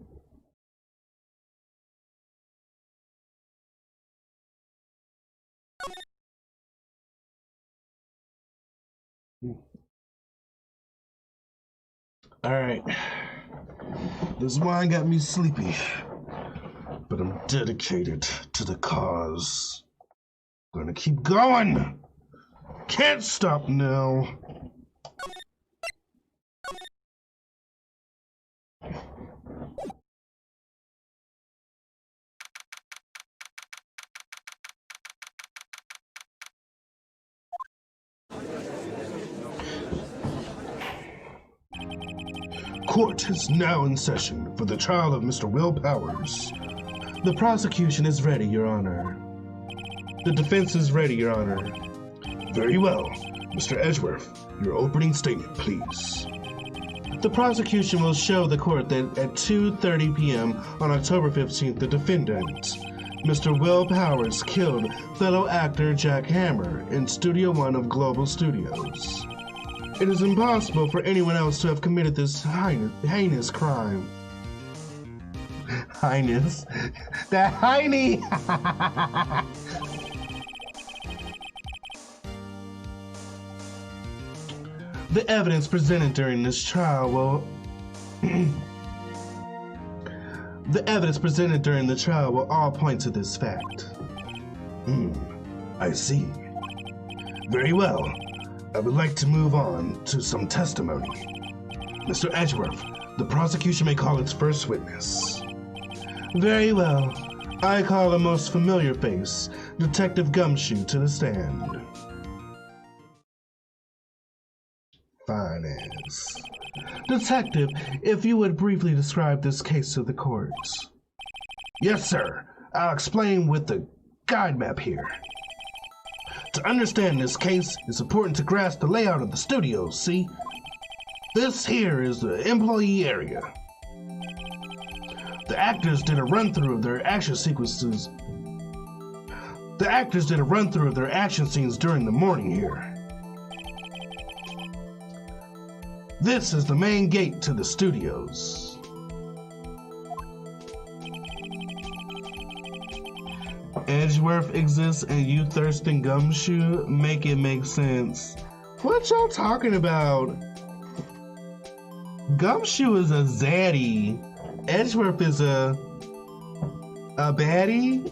All right. This wine got me sleepy, but I'm dedicated to the cause. I'm gonna keep going. Can't stop now. Court is now in session for the trial of Mr. Will Powers. The prosecution is ready, Your Honor. The defense is ready, Your Honor. Very well. Mr. Edgeworth, your opening statement, please. The prosecution will show the court that at 2:30 p.m. on October 15th, the defendant, Mr. Will Powers, killed fellow actor Jack Hammer in Studio One of Global Studios. It is impossible for anyone else to have committed this heinous crime. Highness? That heiny! The evidence presented during this trial will... The evidence presented during the trial will all point to this fact. I see. Very well. I would like to move on to some testimony. Mr. Edgeworth, the prosecution may call its first witness. Very well. I call a most familiar face, Detective Gumshoe, to the stand. Finance. Detective, if you would briefly describe this case to the courts. Yes, sir. I'll explain with the guide map here. To understand this case, it's important to grasp the layout of the studios, see? This here is the employee area. The actors did a run-through of their action sequences. The actors did a run-through of their action scenes during the morning here. This is the main gate to the studios. Edgeworth exists and you thirsting Gumshoe? Make it make sense. What y'all talking about? Gumshoe is a zaddy. Edgeworth is a baddie?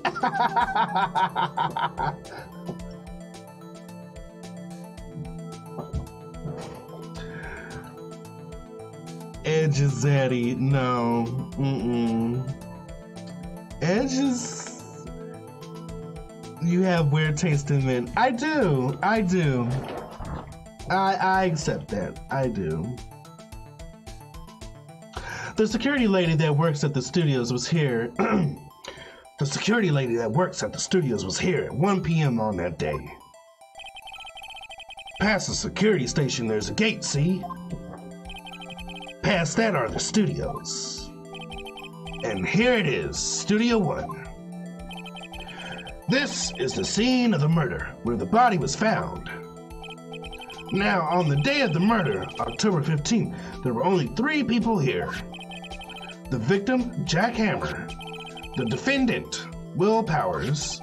Edge is zaddy. No. Edge is... You have weird taste in men. I do. I accept that. I do. The security lady that works at the studios was here. The security lady that works at the studios was here at 1 p.m. on that day. Past the security station, there's a gate, see? Past that are the studios. And here it is, Studio 1. This is the scene of the murder, where the body was found. Now, on the day of the murder, October 15th, there were only 3 people here. The victim, Jack Hammer, the defendant, Will Powers,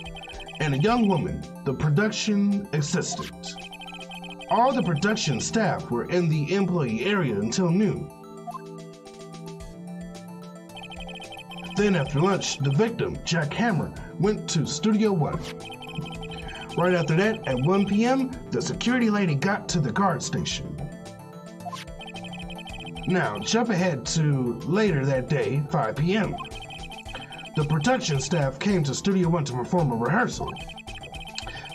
and a young woman, the production assistant. All the production staff were in the employee area until noon. Then after lunch, the victim, Jack Hammer, went to Studio 1. Right after that, at 1 p.m., the security lady got to the guard station. Now, jump ahead to later that day, 5 p.m. The production staff came to Studio 1 to perform a rehearsal.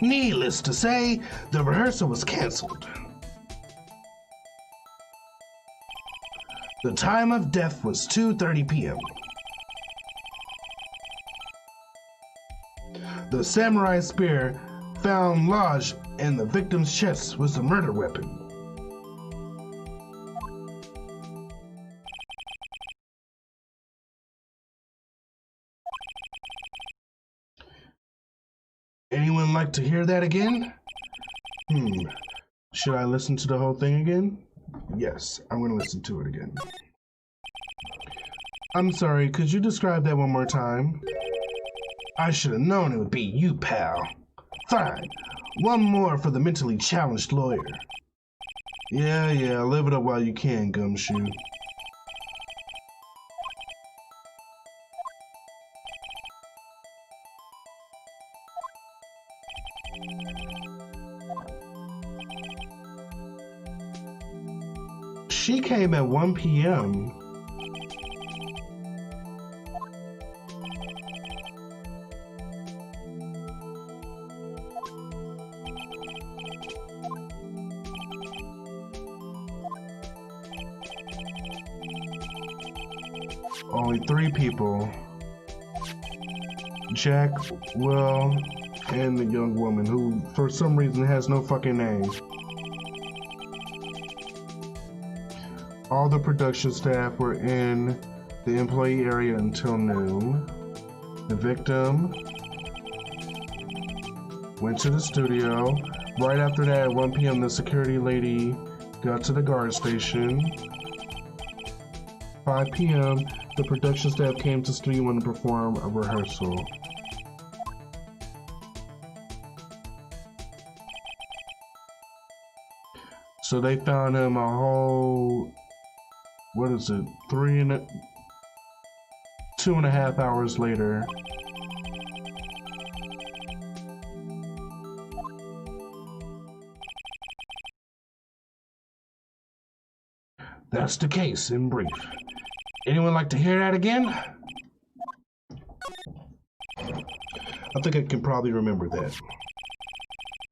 Needless to say, the rehearsal was canceled. The time of death was 2:30 p.m. The samurai spear found lodged in the victim's chest was the murder weapon. Anyone like to hear that again? Should I listen to the whole thing again? Yes, I'm going to listen to it again. I'm sorry, could you describe that one more time? I should have known it would be you, pal. Fine. One more for the mentally challenged lawyer. Yeah, live it up while you can, Gumshoe. She came at 1 p.m. Only 3 people. Jack, Will, and the young woman who, for some reason, has no fucking name. All the production staff were in the employee area until noon. The victim went to the studio. Right after that, at 1 p.m., the security lady got to the guard station. 5 p.m., the production staff came to Studio 1 to perform a rehearsal. So they found him a whole, what is it, 2.5 hours later. That's the case in brief. Anyone like to hear that again? I think I can probably remember that.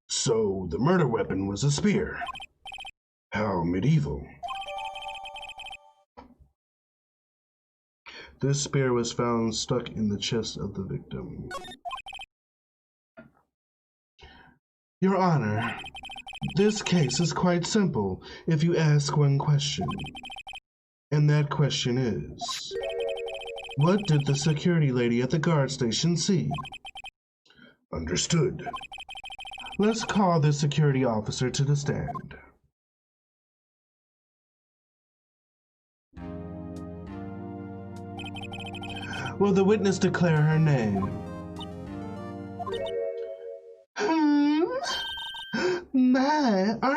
So, the murder weapon was a spear. How medieval. This spear was found stuck in the chest of the victim. Your Honor, this case is quite simple if you ask one question. And that question is, what did the security lady at the guard station see? Understood. Let's call the security officer to the stand. Will the witness declare her name?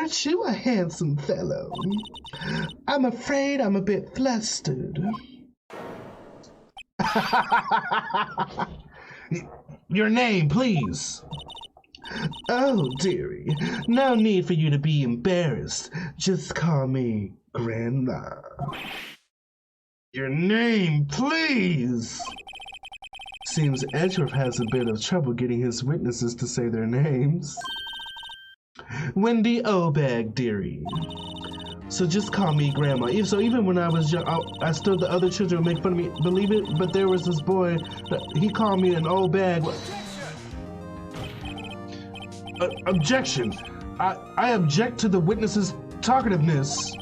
Aren't you a handsome fellow? I'm afraid I'm a bit flustered. Your name, please. Oh, dearie, no need for you to be embarrassed. Just call me Grandma. Your name, please. Seems Edgeworth has a bit of trouble getting his witnesses to say their names. Wendy Obag, dearie. So just call me Grandma. So even when I was young, I still, the other children would make fun of me. Believe it? But there was this boy, he called me an old bag. Objection. I object to the witness's talkativeness.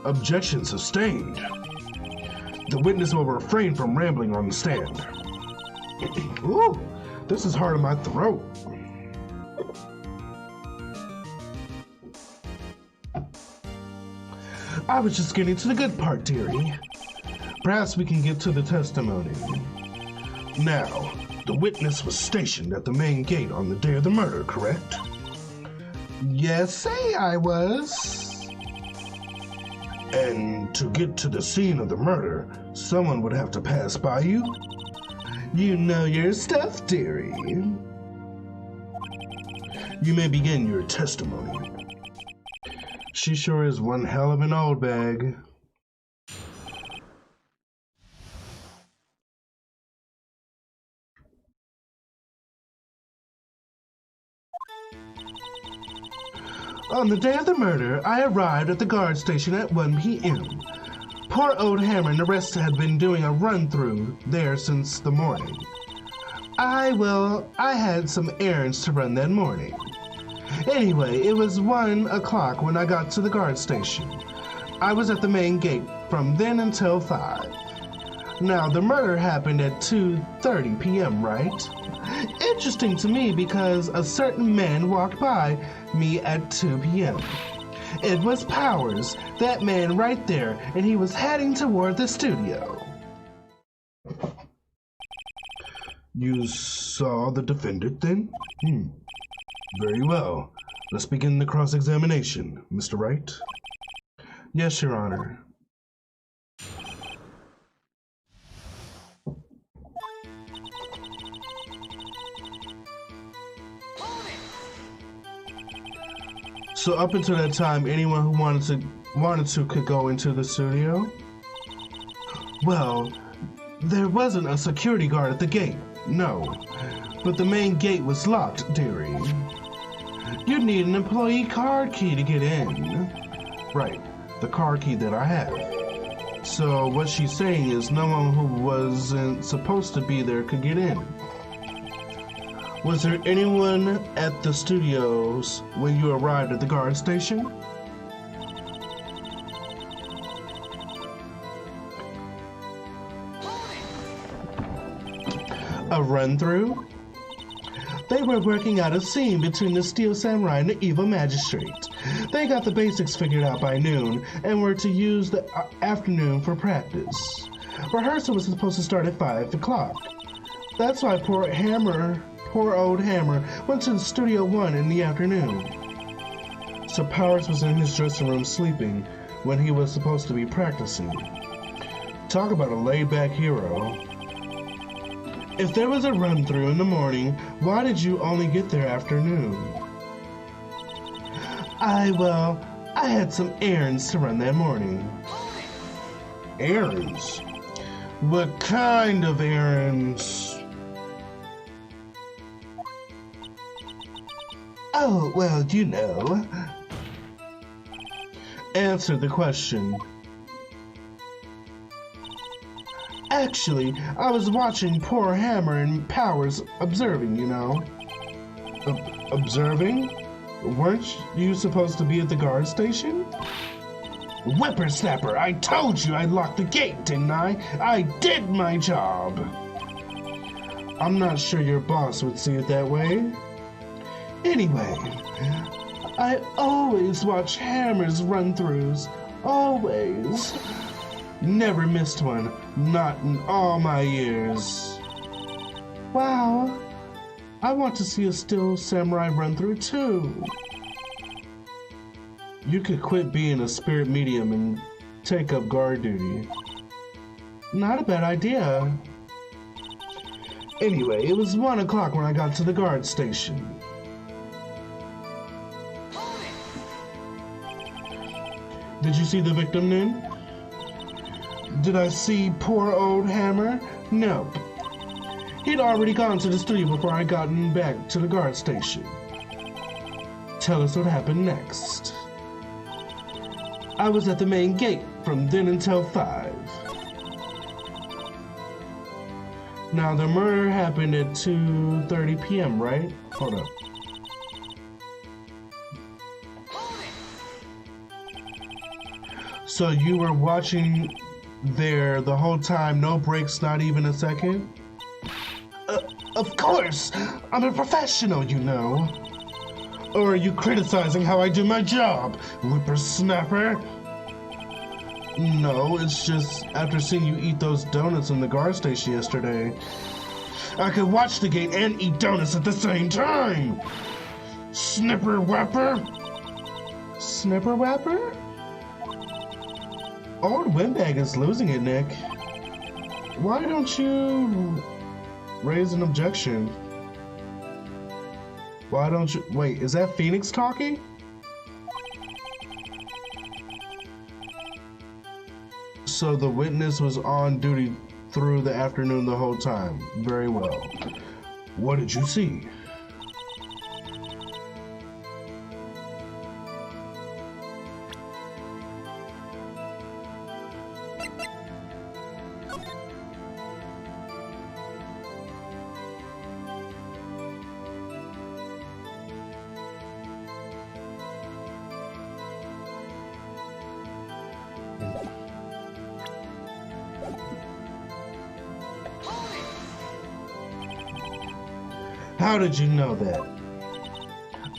Objection sustained. The witness will refrain from rambling on the stand. Ooh, this is hard on my throat. I was just getting to the good part, dearie. Perhaps we can get to the testimony. Now, the witness was stationed at the main gate on the day of the murder, correct? Yes, say I was. And to get to the scene of the murder, someone would have to pass by you? You know your stuff, dearie. You may begin your testimony. She sure is one hell of an old bag. On the day of the murder, I arrived at the guard station at 1 p.m. Poor old Hammer and the rest had been doing a run-through there since the morning. I had some errands to run that morning. Anyway, it was 1 o'clock when I got to the guard station. I was at the main gate from then until 5. Now, the murder happened at 2:30 p.m., right? Interesting to me because a certain man walked by me at 2 p.m. It was Powers, that man right there, and he was heading toward the studio. You saw the defendant then? Very well. Let's begin the cross-examination, Mr. Wright. Yes, Your Honor. So up until that time, anyone who wanted to could go into the studio? Well, there wasn't a security guard at the gate, no. But the main gate was locked, dearie. You'd need an employee card key to get in. Right, the card key that I have. So what she's saying is no one who wasn't supposed to be there could get in. Was there anyone at the studios when you arrived at the guard station? A run-through? They were working out a scene between the Steel Samurai and the Evil Magistrate. They got the basics figured out by noon and were to use the afternoon for practice. Rehearsal was supposed to start at 5 o'clock. That's why poor old Hammer went to the Studio 1 in the afternoon. So Powers was in his dressing room sleeping when he was supposed to be practicing. Talk about a laid-back hero. If there was a run-through in the morning, why did you only get there afternoon? I had some errands to run that morning. Errands? What kind of errands? Oh, well, you know. Answer the question. Actually, I was watching poor Hammer and Powers observing, you know. Observing? Weren't you supposed to be at the guard station? Whippersnapper, I told you I'd lock the gate, didn't I? I did my job. I'm not sure your boss would see it that way. Anyway, I always watch Hammer's run-throughs. Always. Never missed one, not in all my years. Wow, I want to see a Steel Samurai run-through too. You could quit being a spirit medium and take up guard duty. Not a bad idea. Anyway, it was 1 o'clock when I got to the guard station. Did you see the victim, Nin? Did I see poor old Hammer? Nope. He'd already gone to the studio before I gotten back to the guard station. Tell us what happened next. I was at the main gate from then until 5. Now, the murder happened at 2:30 p.m., right? Hold up. So you were watching there the whole time, no breaks, not even a second? Of course! I'm a professional, you know. Or are you criticizing how I do my job, whippersnapper? No, it's just after seeing you eat those donuts in the guard station yesterday. I could watch the gate and eat donuts at the same time! Snipper whapper? Snipper whapper? Old Windbag is losing it, Nick. Why don't you raise an objection? Why don't you... Wait, is that Phoenix talking? So the witness was on duty through the afternoon the whole time. Very well. What did you see? How did you know that?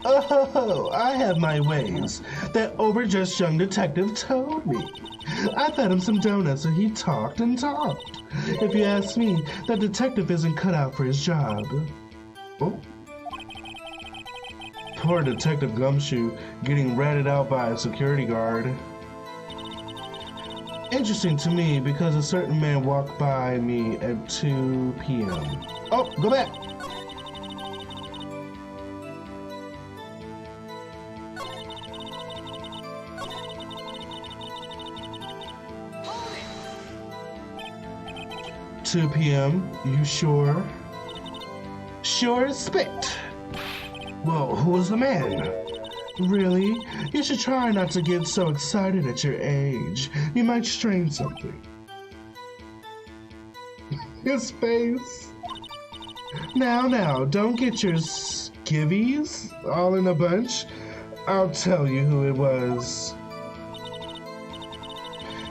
Oh, I have my ways. That overdressed young detective told me. I fed him some donuts and he talked and talked. If you ask me, that detective isn't cut out for his job. Oh. Poor Detective Gumshoe getting ratted out by a security guard. Interesting to me because a certain man walked by me at 2 p.m. Oh, go back. "2 p.m., you sure?" "Sure as spit." "Well, who was the man?" "Really? You should try not to get so excited at your age. You might strain something." His face. Now, don't get your skivvies all in a bunch. I'll tell you who it was.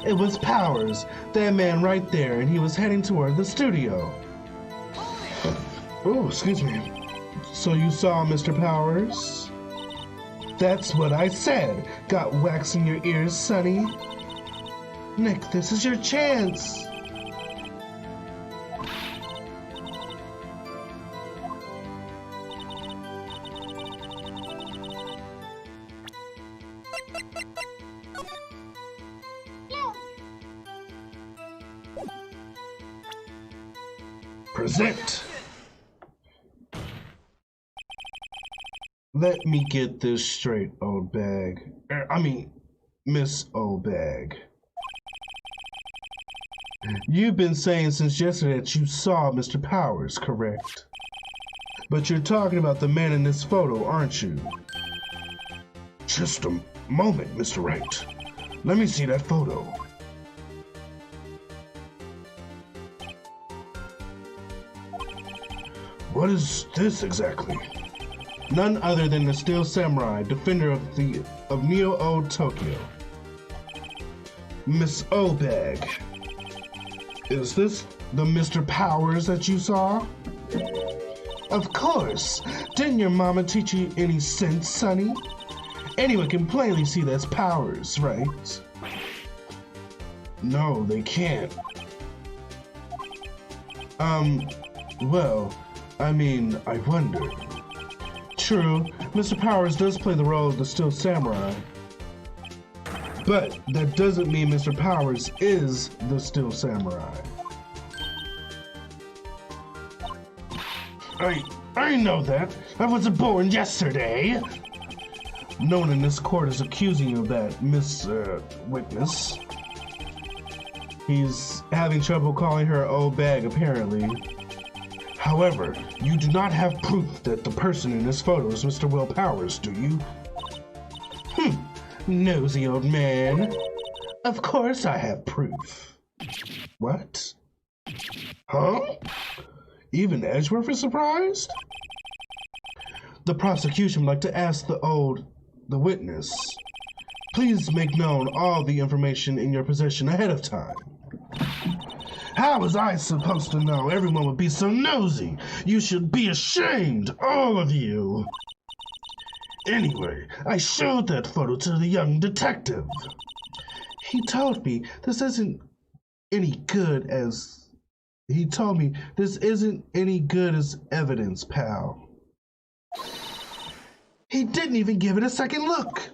It was Powers, that man right there, and he was heading toward the studio. Oh, excuse me. So you saw Mr. Powers? That's what I said. Got wax in your ears, sonny? Nick, this is your chance. Present. Let me get this straight, old bag. Miss Old Bag. You've been saying since yesterday that you saw Mr. Powers, correct? But you're talking about the man in this photo, aren't you? Just a moment, Mr. Wright. Let me see that photo. What is this exactly? None other than the Steel Samurai, defender of Neo-Old Tokyo. Miss Obag. Is this the Mr. Powers that you saw? Of course. Didn't your mama teach you any sense, sonny? Anyone can plainly see that's Powers, right? No, they can't. Well, I wonder. True, Mr. Powers does play the role of the Steel Samurai. But that doesn't mean Mr. Powers is the Steel Samurai. I know that. I wasn't born yesterday. No one in this court is accusing you of that, Miss Witness. He's having trouble calling her old bag, apparently. However, you do not have proof that the person in this photo is Mr. Will Powers, do you? Nosy old man. Of course I have proof. What? Huh? Even Edgeworth is surprised? The prosecution would like to ask the witness, please make known all the information in your possession ahead of time. How was I supposed to know everyone would be so nosy? You should be ashamed, all of you. Anyway, I showed that photo to the young detective. He told me this isn't any good as evidence, pal. He didn't even give it a second look.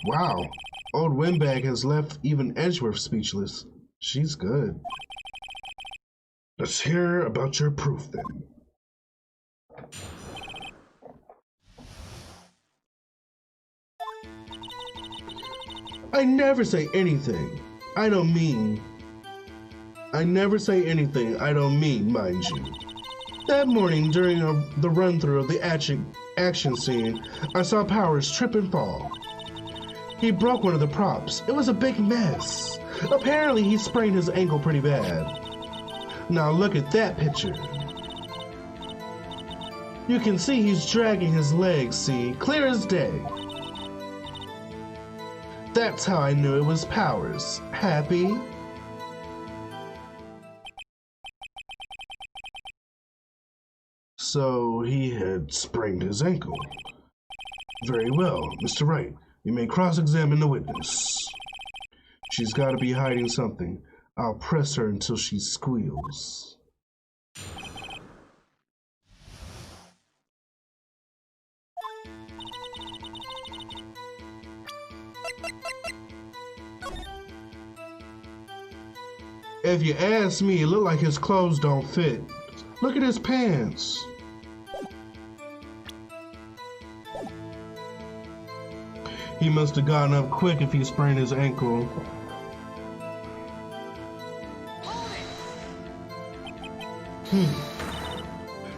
Wow, old Windbag has left even Edgeworth speechless. She's good. Let's hear about your proof then. I never say anything I don't mean, mind you. That morning, during the run-through of the action scene, I saw Powers trip and fall. He broke one of the props. It was a big mess. Apparently, he sprained his ankle pretty bad. Now look at that picture. You can see he's dragging his legs, see? Clear as day. That's how I knew it was Powers. Happy? So he had sprained his ankle. Very well, Mr. Wright. You may cross-examine the witness. She's got to be hiding something. I'll press her until she squeals. If you ask me, it looked like his clothes don't fit. Look at his pants. He must have gotten up quick if he sprained his ankle.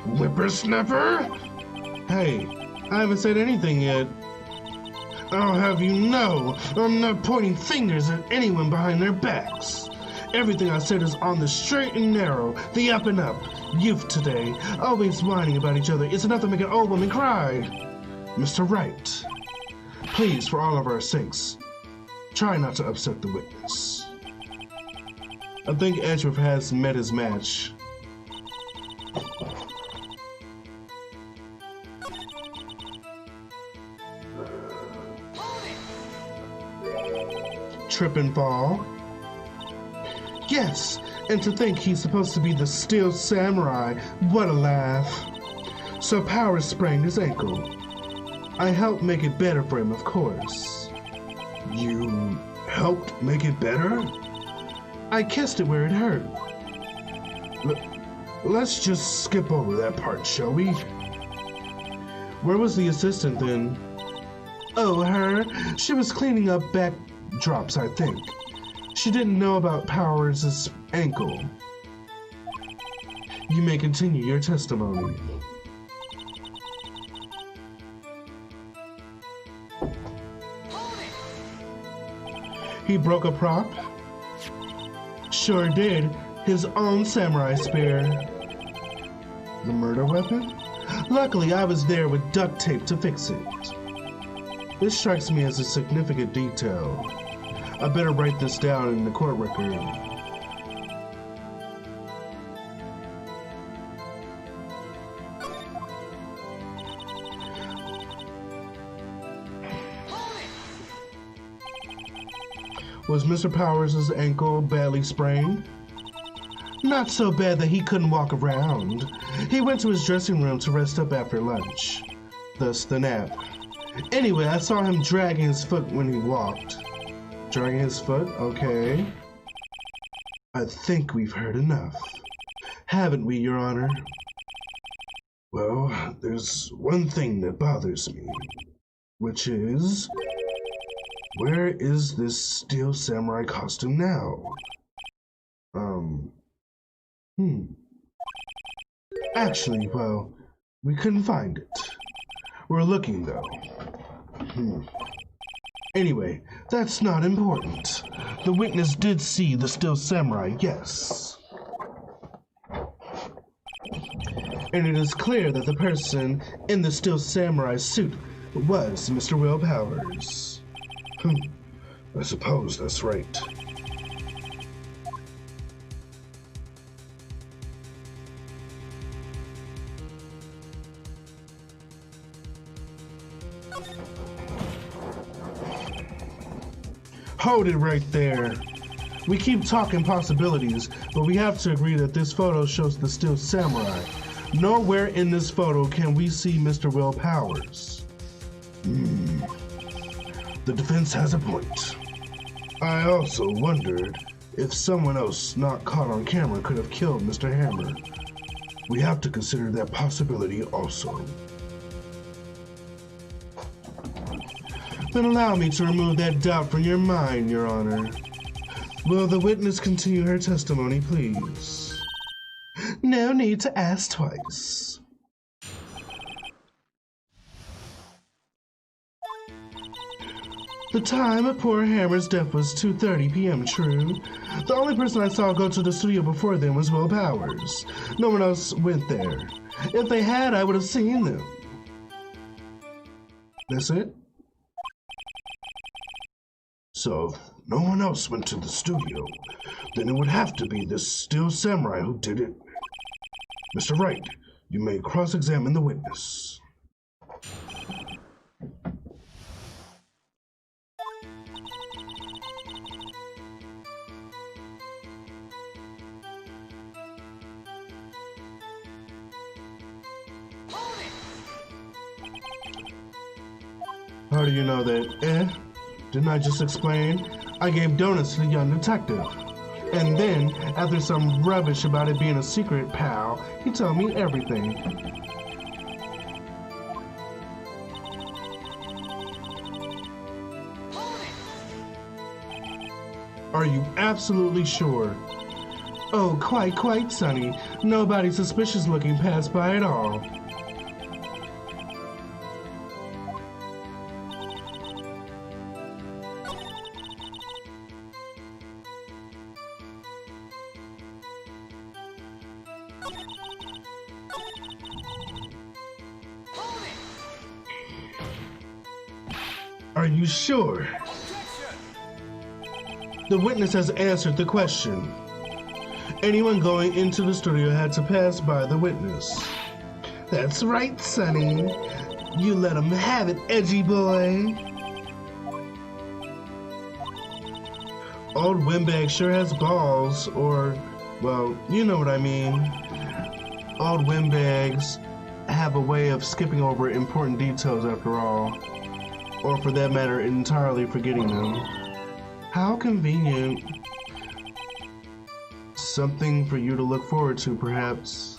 Whippersnapper? Hey, I haven't said anything yet. I'll have you know, I'm not pointing fingers at anyone behind their backs. Everything I said is on the straight and narrow, the up and up. Youth today, always whining about each other. It's enough to make an old woman cry. Mr. Wright, please, for all of our sakes, try not to upset the witness. I think Edgeworth has met his match. Trip and fall. Yes, and to think he's supposed to be the Steel Samurai. What a laugh. So Powers sprained his ankle. I helped make it better for him, of course. You helped make it better? I kissed it where it hurt. Let's just skip over that part, shall we? Where was the assistant then? Oh, her? She was cleaning up backdrops, I think. She didn't know about Powers' ankle. You may continue your testimony. He broke a prop? Sure did. His own samurai spear. The murder weapon? Luckily, I was there with duct tape to fix it. This strikes me as a significant detail. I better write this down in the court record. Was Mr. Powers' ankle badly sprained? Not so bad that he couldn't walk around. He went to his dressing room to rest up after lunch. Thus the nap. Anyway, I saw him dragging his foot when he walked. Dragging his foot? Okay. I think we've heard enough. Haven't we, Your Honor? Well, there's one thing that bothers me, which is, where is this steel samurai costume now? Actually, well, we couldn't find it. We're looking, though. Anyway, that's not important. The witness did see the steel samurai, yes. And it is clear that the person in the steel samurai suit was Mr. Will Powers. I suppose that's right. Hold it right there. We keep talking possibilities, but we have to agree that this photo shows the steel samurai. Nowhere in this photo can we see Mr. Will Powers. The defense has a point. I also wondered if someone else not caught on camera could have killed Mr. Hammer. We have to consider that possibility also. Then allow me to remove that doubt from your mind, Your Honor. Will the witness continue her testimony, please? No need to ask twice. The time of poor Hammer's death was 2:30 p.m., true. The only person I saw go to the studio before then was Will Powers. No one else went there. If they had, I would have seen them. That's it? So, if no one else went to the studio, then it would have to be this steel samurai who did it. Mr. Wright, you may cross-examine the witness. How do you know that, Didn't I just explain? I gave donuts to the young detective. And then, after some rubbish about it being a secret, pal, he told me everything. Are you absolutely sure? Oh, quite, Sonny. Nobody suspicious looking passed by at all. Are you sure? The witness has answered the question. Anyone going into the studio had to pass by the witness. That's right, Sonny. You let him have it, edgy boy. Old windbag sure has balls, or, well, you know what I mean. Old windbags have a way of skipping over important details after all. Or for that matter, entirely forgetting them. How convenient. Something for you to look forward to, perhaps.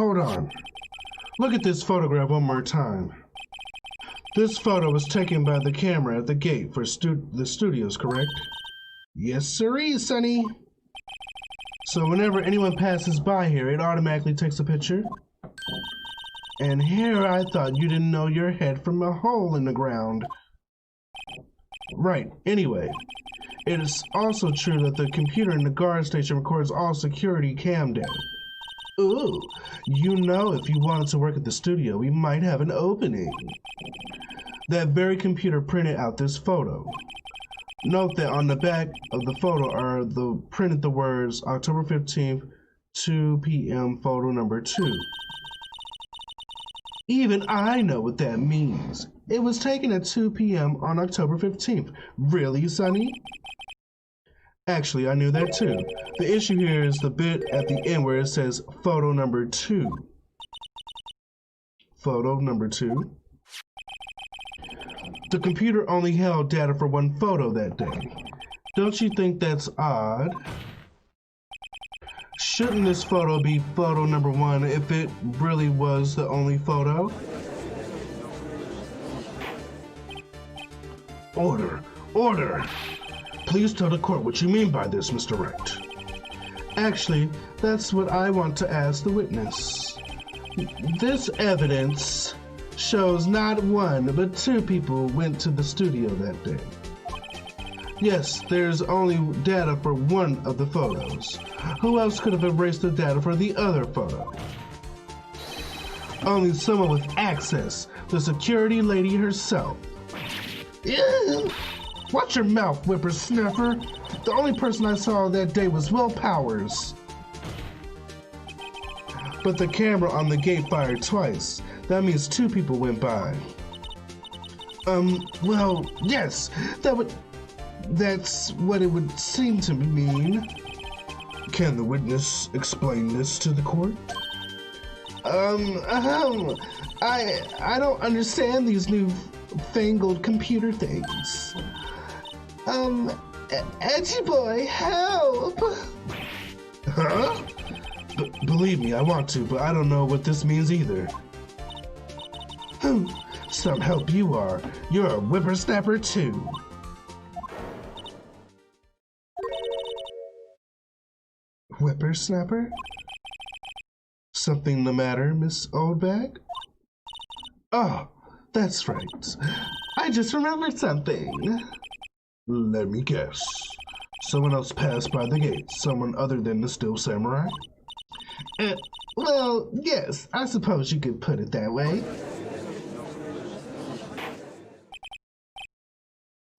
Hold on. Look at this photograph one more time. This photo was taken by the camera at the gate for the studios, correct? Yes, sirree, Sonny. So whenever anyone passes by here, it automatically takes a picture? And here I thought you didn't know your head from a hole in the ground. Right, anyway. It is also true that the computer in the guard station records all security cam data. Ooh, you know, if you wanted to work at the studio, we might have an opening. That very computer printed out this photo. Note that on the back of the photo are printed the words October 15th, 2 p.m. photo number 2. Even I know what that means. It was taken at 2 p.m. on October 15th. Really, Sonny? Actually, I knew that too. The issue here is the bit at the end where it says photo number 2. Photo number 2. The computer only held data for one photo that day. Don't you think that's odd? Shouldn't this photo be photo number 1 if it really was the only photo? Order! Order! Please tell the court what you mean by this, Mr. Wright. Actually, that's what I want to ask the witness. This evidence shows not 1, but 2 people went to the studio that day. Yes, there's only data for 1 of the photos. Who else could have erased the data for the other photo? Only someone with access, the security lady herself. Ew. Watch your mouth, whippersnapper. The only person I saw that day was Will Powers. But the camera on the gate fired twice. That means 2 people went by. Well, yes, that's what it would seem to mean. Can the witness explain this to the court? I don't understand these newfangled computer things. Edgy boy, help! Huh? Believe me, I want to, but I don't know what this means either. Some help you are. You're a whippersnapper too. Whippersnapper? Something the matter, Miss Oldbag? Oh, that's right. I just remembered something. Let me guess. Someone else passed by the gate. Someone other than the Still Samurai? Well, yes, I suppose you could put it that way.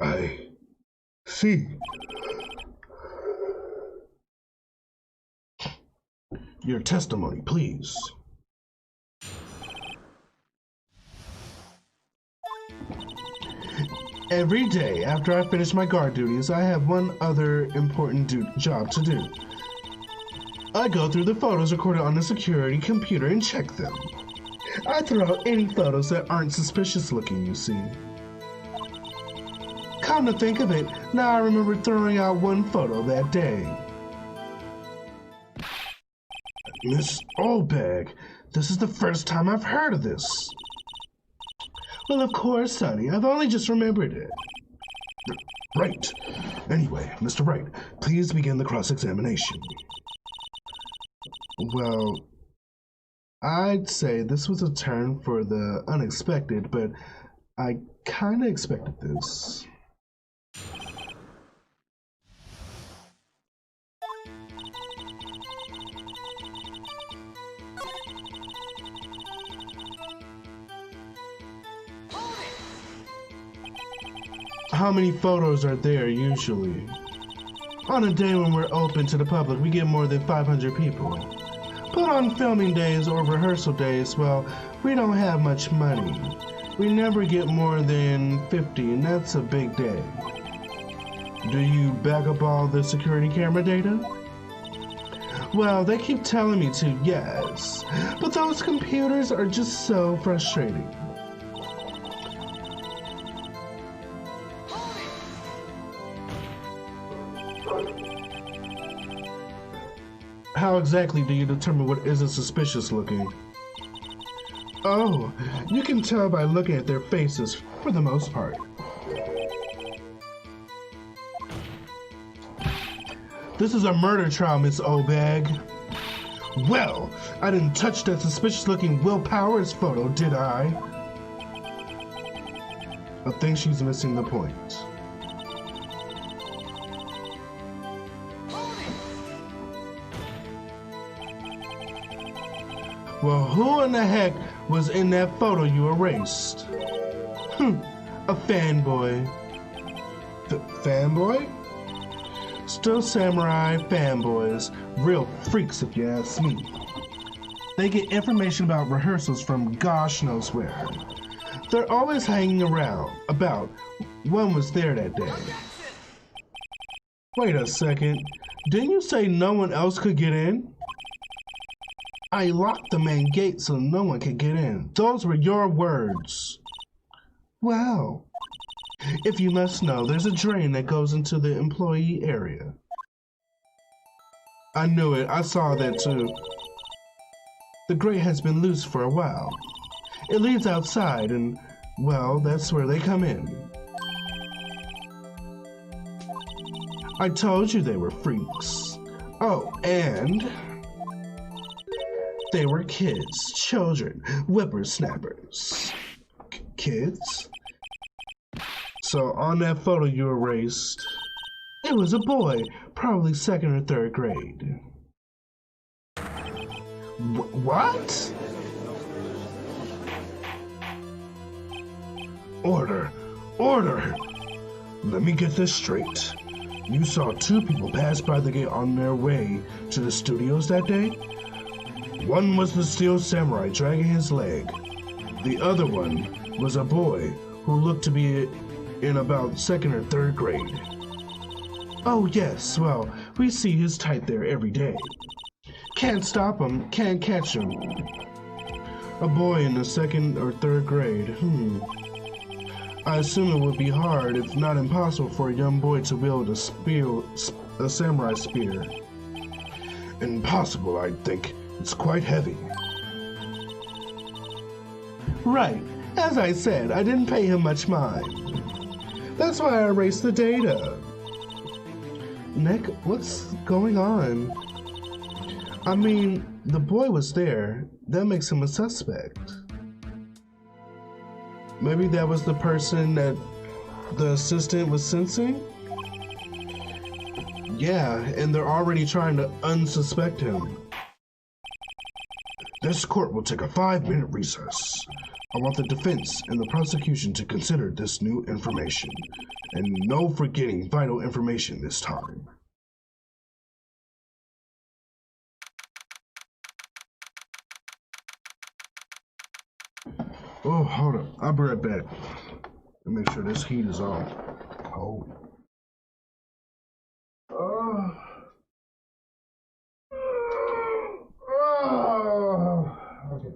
I see. Your testimony, please. Every day after I finish my guard duties, I have one other important job to do. I go through the photos recorded on the security computer and check them. I throw out any photos that aren't suspicious looking, you see. Come to think of it, now I remember throwing out one photo that day. Miss Oldbag, this is the first time I've heard of this. Well, of course, Sonny. I've only just remembered it. Right. Anyway, Mr. Wright, please begin the cross-examination. Well, I'd say this was a turn for the unexpected, but I kind of expected this. How many photos are there usually? On a day when we're open to the public, we get more than 500 people. But on filming days or rehearsal days, well, we don't have much money. We never get more than 50, and that's a big day. Do you back up all the security camera data? Well, they keep telling me to, yes. But those computers are just so frustrating. How exactly do you determine what isn't suspicious looking? Oh, you can tell by looking at their faces, for the most part. This is a murder trial, Miss Obag. Well, I didn't touch that suspicious-looking Will Powers photo, did I? I think she's missing the point. Well, who in the heck was in that photo you erased? A fanboy. Fanboy? Still samurai fanboys. Real freaks if you ask me. They get information about rehearsals from gosh knows where. They're always hanging around about one was there that day. Wait a second. Didn't you say no one else could get in? I locked the main gate so no one could get in. Those were your words. Well, if you must know, there's a drain that goes into the employee area. I knew it. I saw that too. The grate has been loose for a while. It leads outside and, well, that's where they come in. I told you they were freaks. Oh, and they were kids, children, whippersnappers. Kids? So on that photo you erased, it was a boy, probably 2nd or 3rd grade. What? Order! Order! Let me get this straight. You saw 2 people pass by the gate on their way to the studios that day? One was the steel samurai dragging his leg. The other one was a boy who looked to be in about 2nd or 3rd grade. Oh yes, well, we see his type there every day. Can't stop him, can't catch him. A boy in the 2nd or 3rd grade, I assume it would be hard, if not impossible, for a young boy to wield a samurai spear. Impossible, I think. It's quite heavy. Right. As I said, I didn't pay him much mind. That's why I erased the data. Nick, what's going on? I mean, the boy was there. That makes him a suspect. Maybe that was the person that the assistant was sensing? Yeah, and they're already trying to unsuspect him. This court will take a 5-minute recess. I want the defense and the prosecution to consider this new information, and no forgetting vital information this time. Oh, hold up. I'll be right back. Let me make sure this heat is on. Oh. Okay.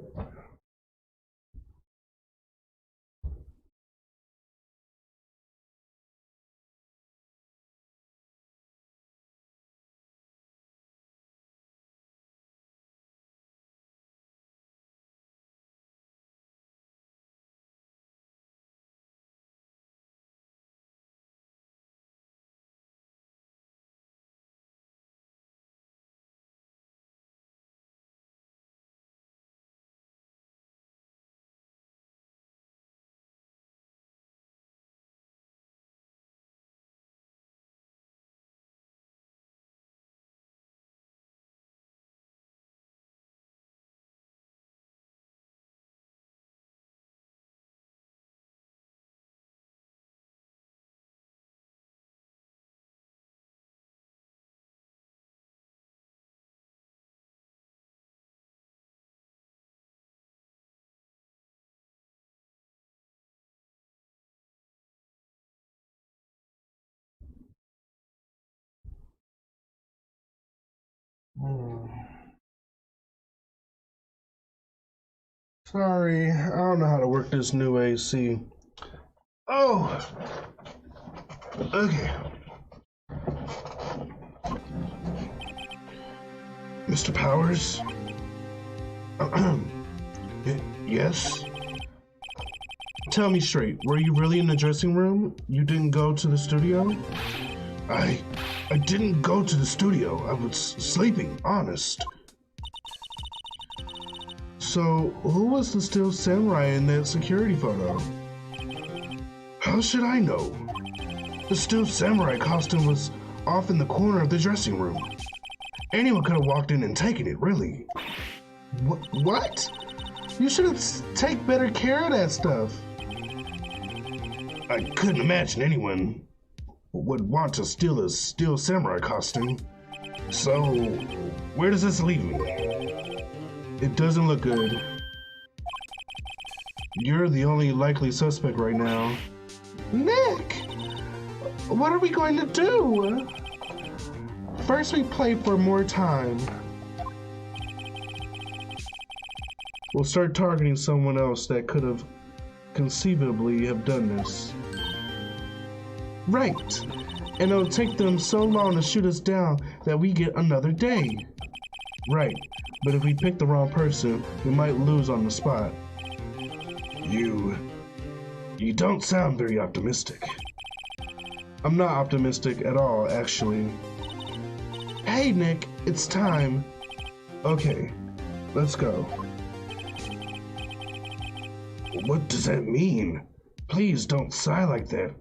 Sorry, I don't know how to work this new AC. Oh! Okay. Mr. Powers? Yes? Tell me straight, were you really in the dressing room? You didn't go to the studio? I didn't go to the studio. I was sleeping, honest. So, who was the Steel Samurai in that security photo? How should I know? The Steel Samurai costume was off in the corner of the dressing room. Anyone could have walked in and taken it, really. What? You should have taken better care of that stuff. I couldn't imagine anyone would want to steal a Steel Samurai costume. So, where does this leave me? It doesn't look good. You're the only likely suspect right now. Nick! What are we going to do? First we play for more time. We'll start targeting someone else that could have conceivably have done this. Right. And it'll take them so long to shoot us down that we get another day. Right. But if we pick the wrong person, we might lose on the spot. You don't sound very optimistic. I'm not optimistic at all, actually. Hey, Nick, it's time. Okay, let's go. What does that mean? Please don't sigh like that.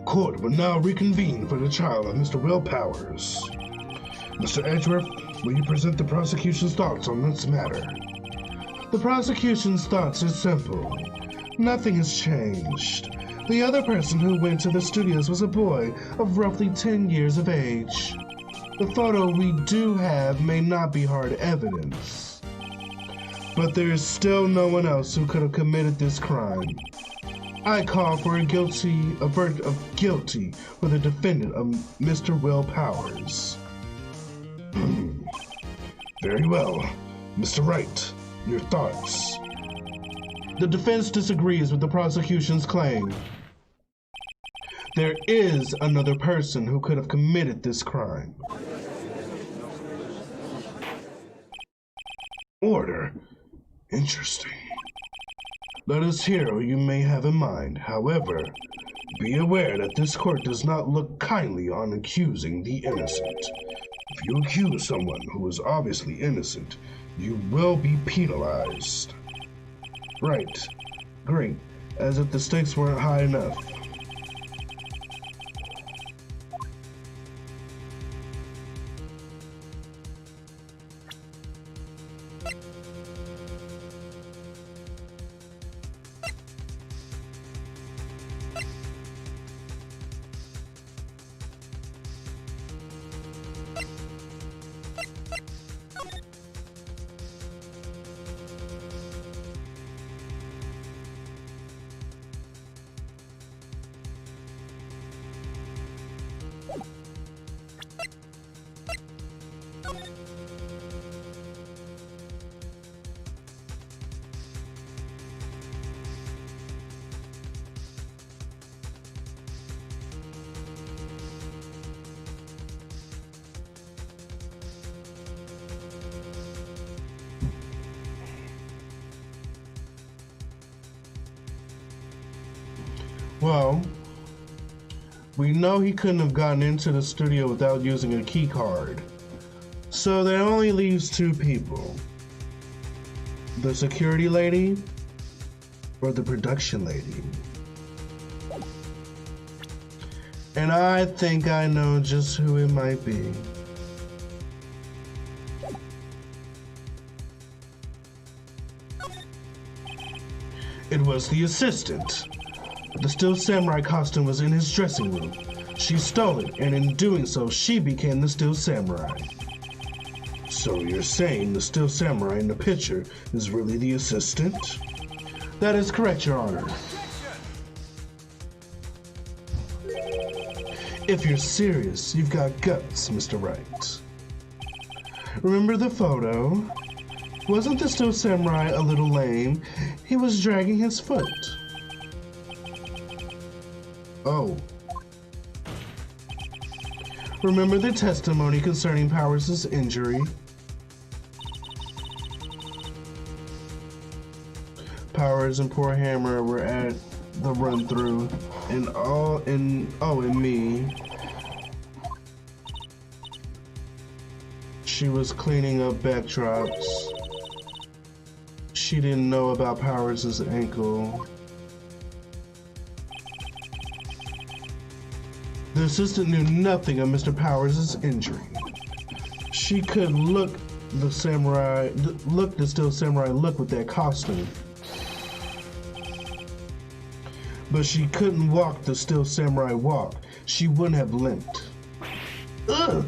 Court will now reconvene for the trial of Mr. Will Powers. Mr. Edgeworth, will you present the prosecution's thoughts on this matter? The prosecution's thoughts are simple. Nothing has changed. The other person who went to the studios was a boy of roughly 10 years of age. The photo we do have may not be hard evidence, but there is still no one else who could have committed this crime. I call for a verdict of guilty for the defendant of Mr. Will Powers. Very well. Mr. Wright, your thoughts? The defense disagrees with the prosecution's claim. There is another person who could have committed this crime. Order. Interesting. Let us hear what you may have in mind. However, be aware that this court does not look kindly on accusing the innocent. If you accuse someone who is obviously innocent, you will be penalized. Right. Great. As if the stakes weren't high enough. Well, we know he couldn't have gotten into the studio without using a key card. So that only leaves two people. The security lady or the production lady. And I think I know just who it might be. It was the assistant. The Steel Samurai costume was in his dressing room. She stole it, and in doing so, she became the Steel Samurai. So you're saying the Steel Samurai in the picture is really the assistant? That is correct, Your Honor. If you're serious, you've got guts, Mr. Wright. Remember the photo? Wasn't the still samurai a little lame? He was dragging his foot. Oh. Remember the testimony concerning Powers' injury? Powers and poor Hammer were at the run-through, and me. She was cleaning up backdrops. She didn't know about Powers' ankle. The assistant knew nothing of Mr. Powers' injury. She could look the still samurai look with that costume. But she couldn't walk the still samurai walk. She wouldn't have limped. Ugh!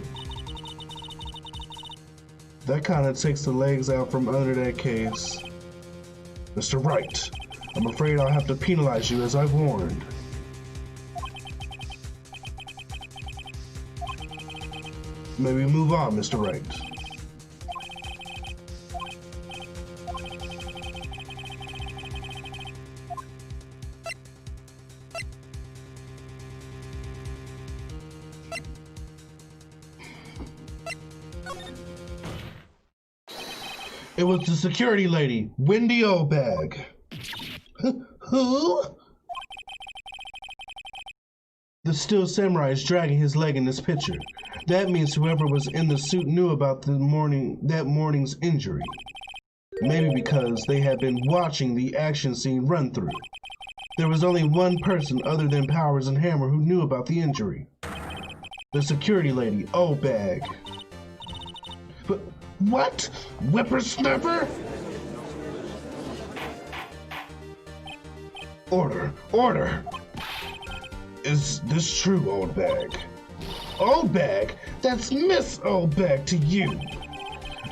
That kind of takes the legs out from under that case. Mr. Wright, I'm afraid I'll have to penalize you as I've warned. Maybe move on, Mr. Wright. It was the security lady, Wendy Obag. Who? The still samurai is dragging his leg in this picture. That means whoever was in the suit knew about that morning's injury. Maybe because they had been watching the action scene run through. There was only one person other than Powers and Hammer who knew about the injury. The security lady, Obag. But what? Whippersnapper? Order! Order! Is this true, Obag? Obag? That's Miss Obag to you!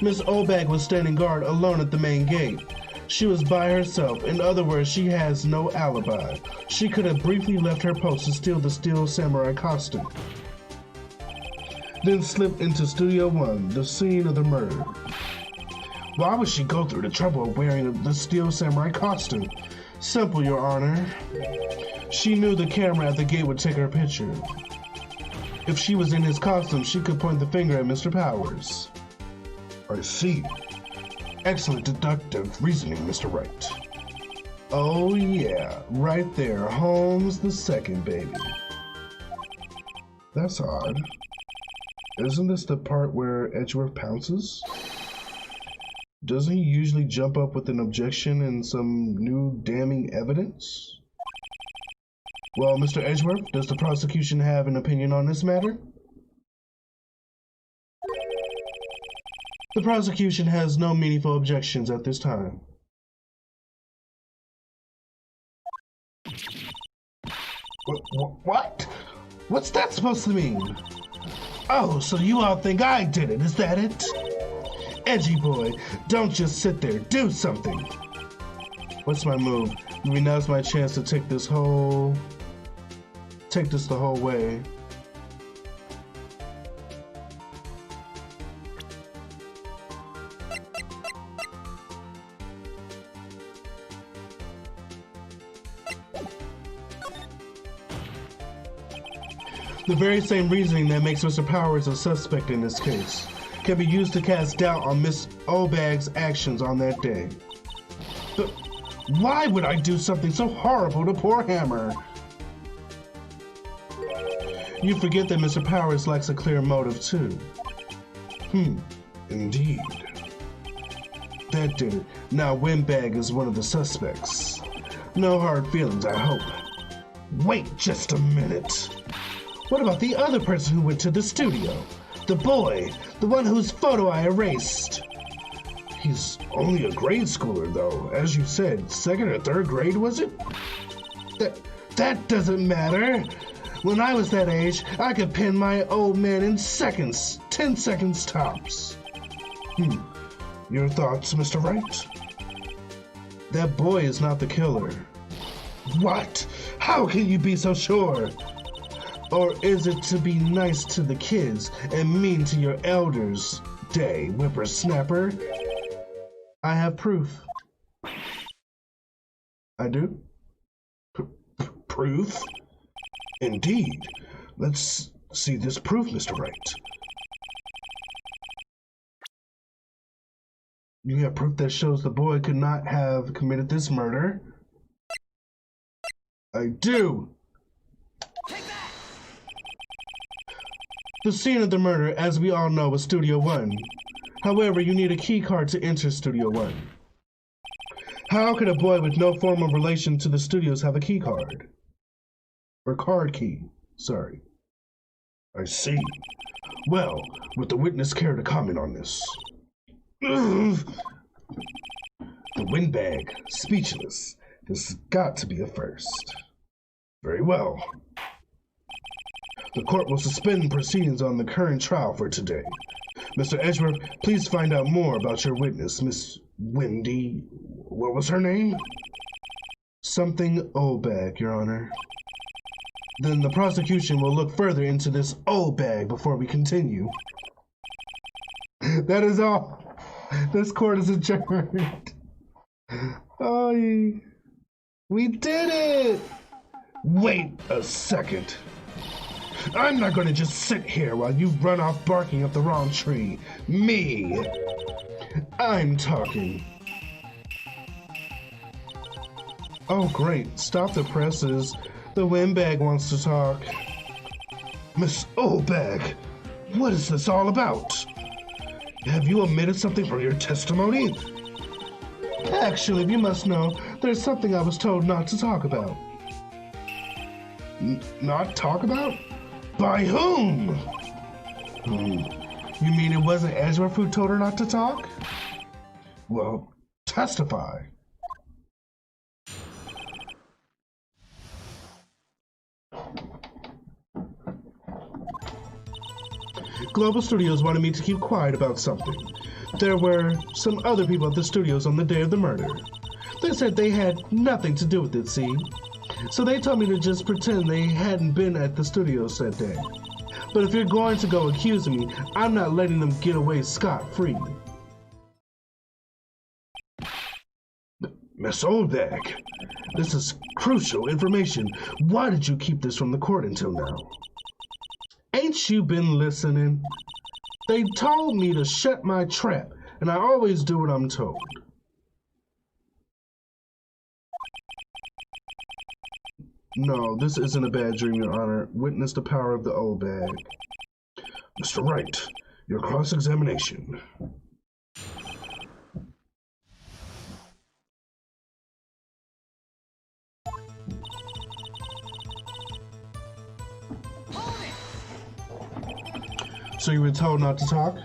Miss Obag was standing guard alone at the main gate. She was by herself. In other words, she has no alibi. She could have briefly left her post to steal the steel samurai costume. Then slipped into Studio 1, the scene of the murder. Why would she go through the trouble of wearing the steel samurai costume? Simple, Your Honor. She knew the camera at the gate would take her picture. If she was in his costume, she could point the finger at Mr. Powers. I see. Excellent deductive reasoning, Mr. Wright. Oh yeah, right there, Holmes the second, baby. That's odd. Isn't this the part where Edgeworth pounces? Doesn't he usually jump up with an objection and some new damning evidence? Well, Mr. Edgeworth, does the prosecution have an opinion on this matter? The prosecution has no meaningful objections at this time. What? What's that supposed to mean? Oh, so you all think I did it, is that it? Edgy boy, don't just sit there, do something. What's my move? Maybe now's my chance to take this the whole way. The very same reasoning that makes Mr. Powers a suspect in this case can be used to cast doubt on Miss Obag's actions on that day. But why would I do something so horrible to poor Hammer? You forget that Mr. Powers lacks a clear motive too. Indeed. That did it. Now Windbag is one of the suspects. No hard feelings, I hope. Wait just a minute. What about the other person who went to the studio? The boy, the one whose photo I erased. He's only a grade schooler though. As you said, second or third grade, was it? That doesn't matter. When I was that age, I could pin my old man in seconds, 10 seconds tops. Your thoughts, Mr. Wright? That boy is not the killer. What? How can you be so sure? Or is it to be nice to the kids and mean to your elders, day whippersnapper? I have proof. I do? Proof? Indeed. Let's see this proof, Mr. Wright. You have proof that shows the boy could not have committed this murder? I do! The scene of the murder, as we all know, was Studio 1. However, you need a key card to enter Studio 1. How could a boy with no formal relation to the studios have a key card? Or card key, sorry. I see. Well, would the witness care to comment on this? The windbag, speechless. This has got to be a first. Very well. The court will suspend proceedings on the current trial for today. Mr. Edgeworth, please find out more about your witness, Miss Wendy. What was her name? Something Obag, Your Honor. Then the prosecution will look further into this Obag before we continue. That is all. This court is adjourned. Oh, we did it! Wait a second. I'm not going to just sit here while you run off barking up the wrong tree. Me. I'm talking. Oh, great. Stop the presses. The windbag wants to talk. Miss Obag, what is this all about? Have you omitted something from your testimony? Actually, you must know, there's something I was told not to talk about. Not talk about? By whom? You mean it wasn't Edgeworth who told her not to talk? Well, testify. Global Studios wanted me to keep quiet about something. There were some other people at the studios on the day of the murder. They said they had nothing to do with it, see? So they told me to just pretend they hadn't been at the studios that day. But if you're going to go accusing me, I'm not letting them get away scot-free. Miss Obag, this is crucial information. Why did you keep this from the court until now? Ain't you been listening? They told me to shut my trap, and I always do what I'm told. No, this isn't a bad dream, Your Honor. Witness the power of the Obag. Mr. Wright, your cross-examination. So you were told not to talk?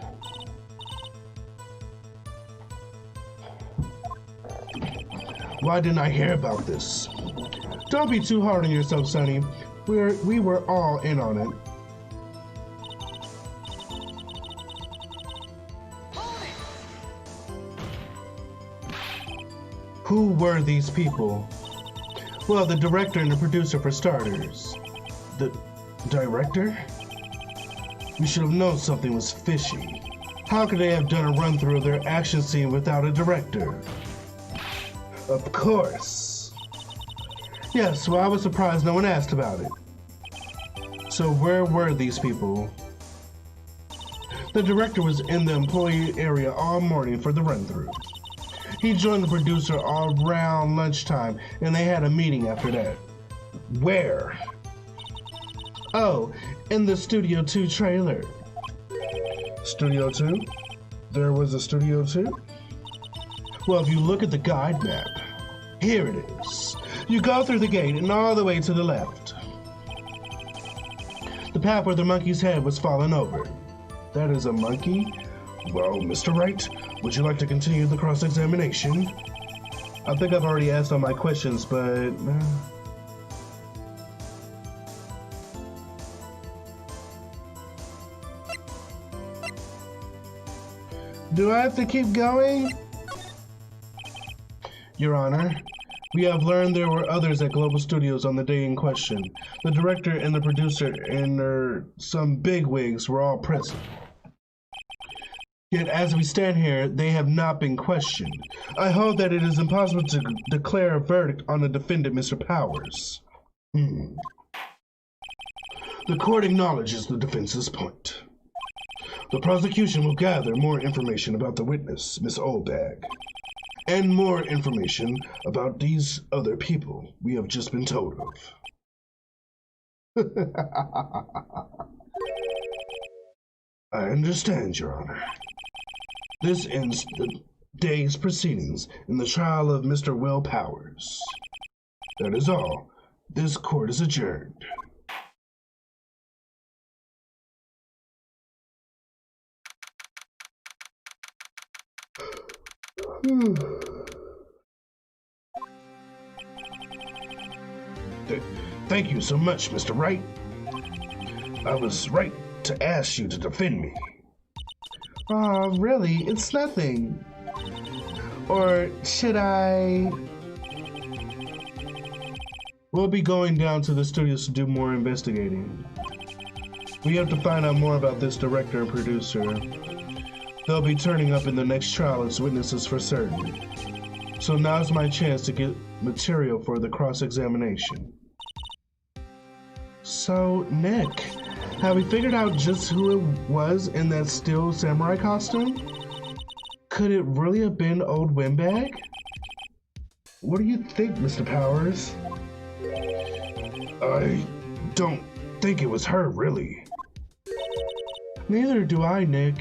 Why didn't I hear about this? Don't be too hard on yourself, Sonny. We were all in on it. Who were these people? Well, the director and the producer for starters. The director? We should have known something was fishy. How could they have done a run-through of their action scene without a director? Of course. Yes, well, I was surprised no one asked about it. So where were these people? The director was in the employee area all morning for the run-through. He joined the producer around lunchtime, and they had a meeting after that. Where? Oh, in the Studio 2 trailer. Studio 2? There was a Studio 2? Well, if you look at the guide map, here it is. You go through the gate and all the way to the left. The path where the monkey's head was fallen over. That is a monkey? Well, Mr. Wright, would you like to continue the cross-examination? I think I've already asked all my questions, but... Do I have to keep going? Your Honor, we have learned there were others at Global Studios on the day in question. The director and the producer and some bigwigs were all present. Yet as we stand here, they have not been questioned. I hold that it is impossible to declare a verdict on the defendant, Mr. Powers. The court acknowledges the defense's point. The prosecution will gather more information about the witness, Miss Oldbag, and more information about these other people we have just been told of. I understand, Your Honor. This ends the day's proceedings in the trial of Mr. Will Powers. That is all. This court is adjourned. Thank you so much, Mr. Wright. I was right to ask you to defend me. Oh, really? It's nothing. Or should I? We'll be going down to the studios to do more investigating. We have to find out more about this director and producer. They'll be turning up in the next trial as witnesses for certain. So now's my chance to get material for the cross-examination. So, Nick, have we figured out just who it was in that steel samurai costume? Could it really have been old Windbag? What do you think, Mr. Powers? I don't think it was her, really. Neither do I, Nick.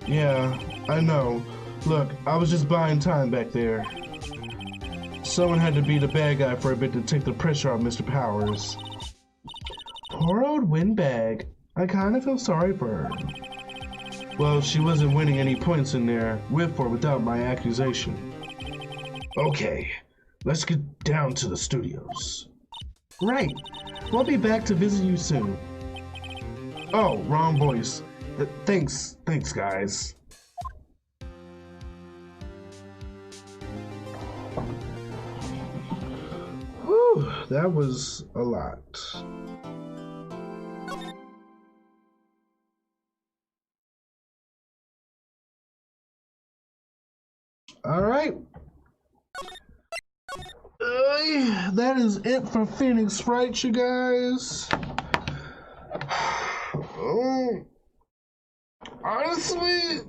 Yeah, I know. Look, I was just buying time back there. Someone had to be the bad guy for a bit to take the pressure off Mr. Powers. Poor old Windbag. I kind of feel sorry for her. Well, she wasn't winning any points in there, with or without my accusation. Okay, let's get down to the studios. Right. We'll be back to visit you soon. Oh, wrong voice. Thanks, guys. Whew, that was a lot. All right. That is it for Phoenix Wright, you guys. Honestly,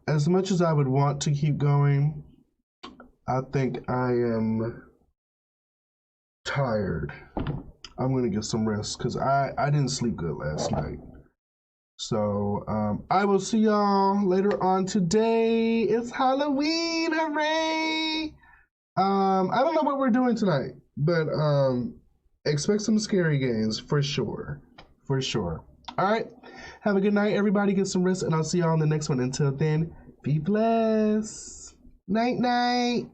as much as I would want to keep going, I think I am tired. I'm gonna get some rest because I didn't sleep good last night. So I will see y'all later on today. It's Halloween, hooray! I don't know what we're doing tonight, but expect some scary games for sure. For sure. All right. Have a good night, everybody. Get some rest, and I'll see y'all on the next one. Until then, be blessed. Night, night.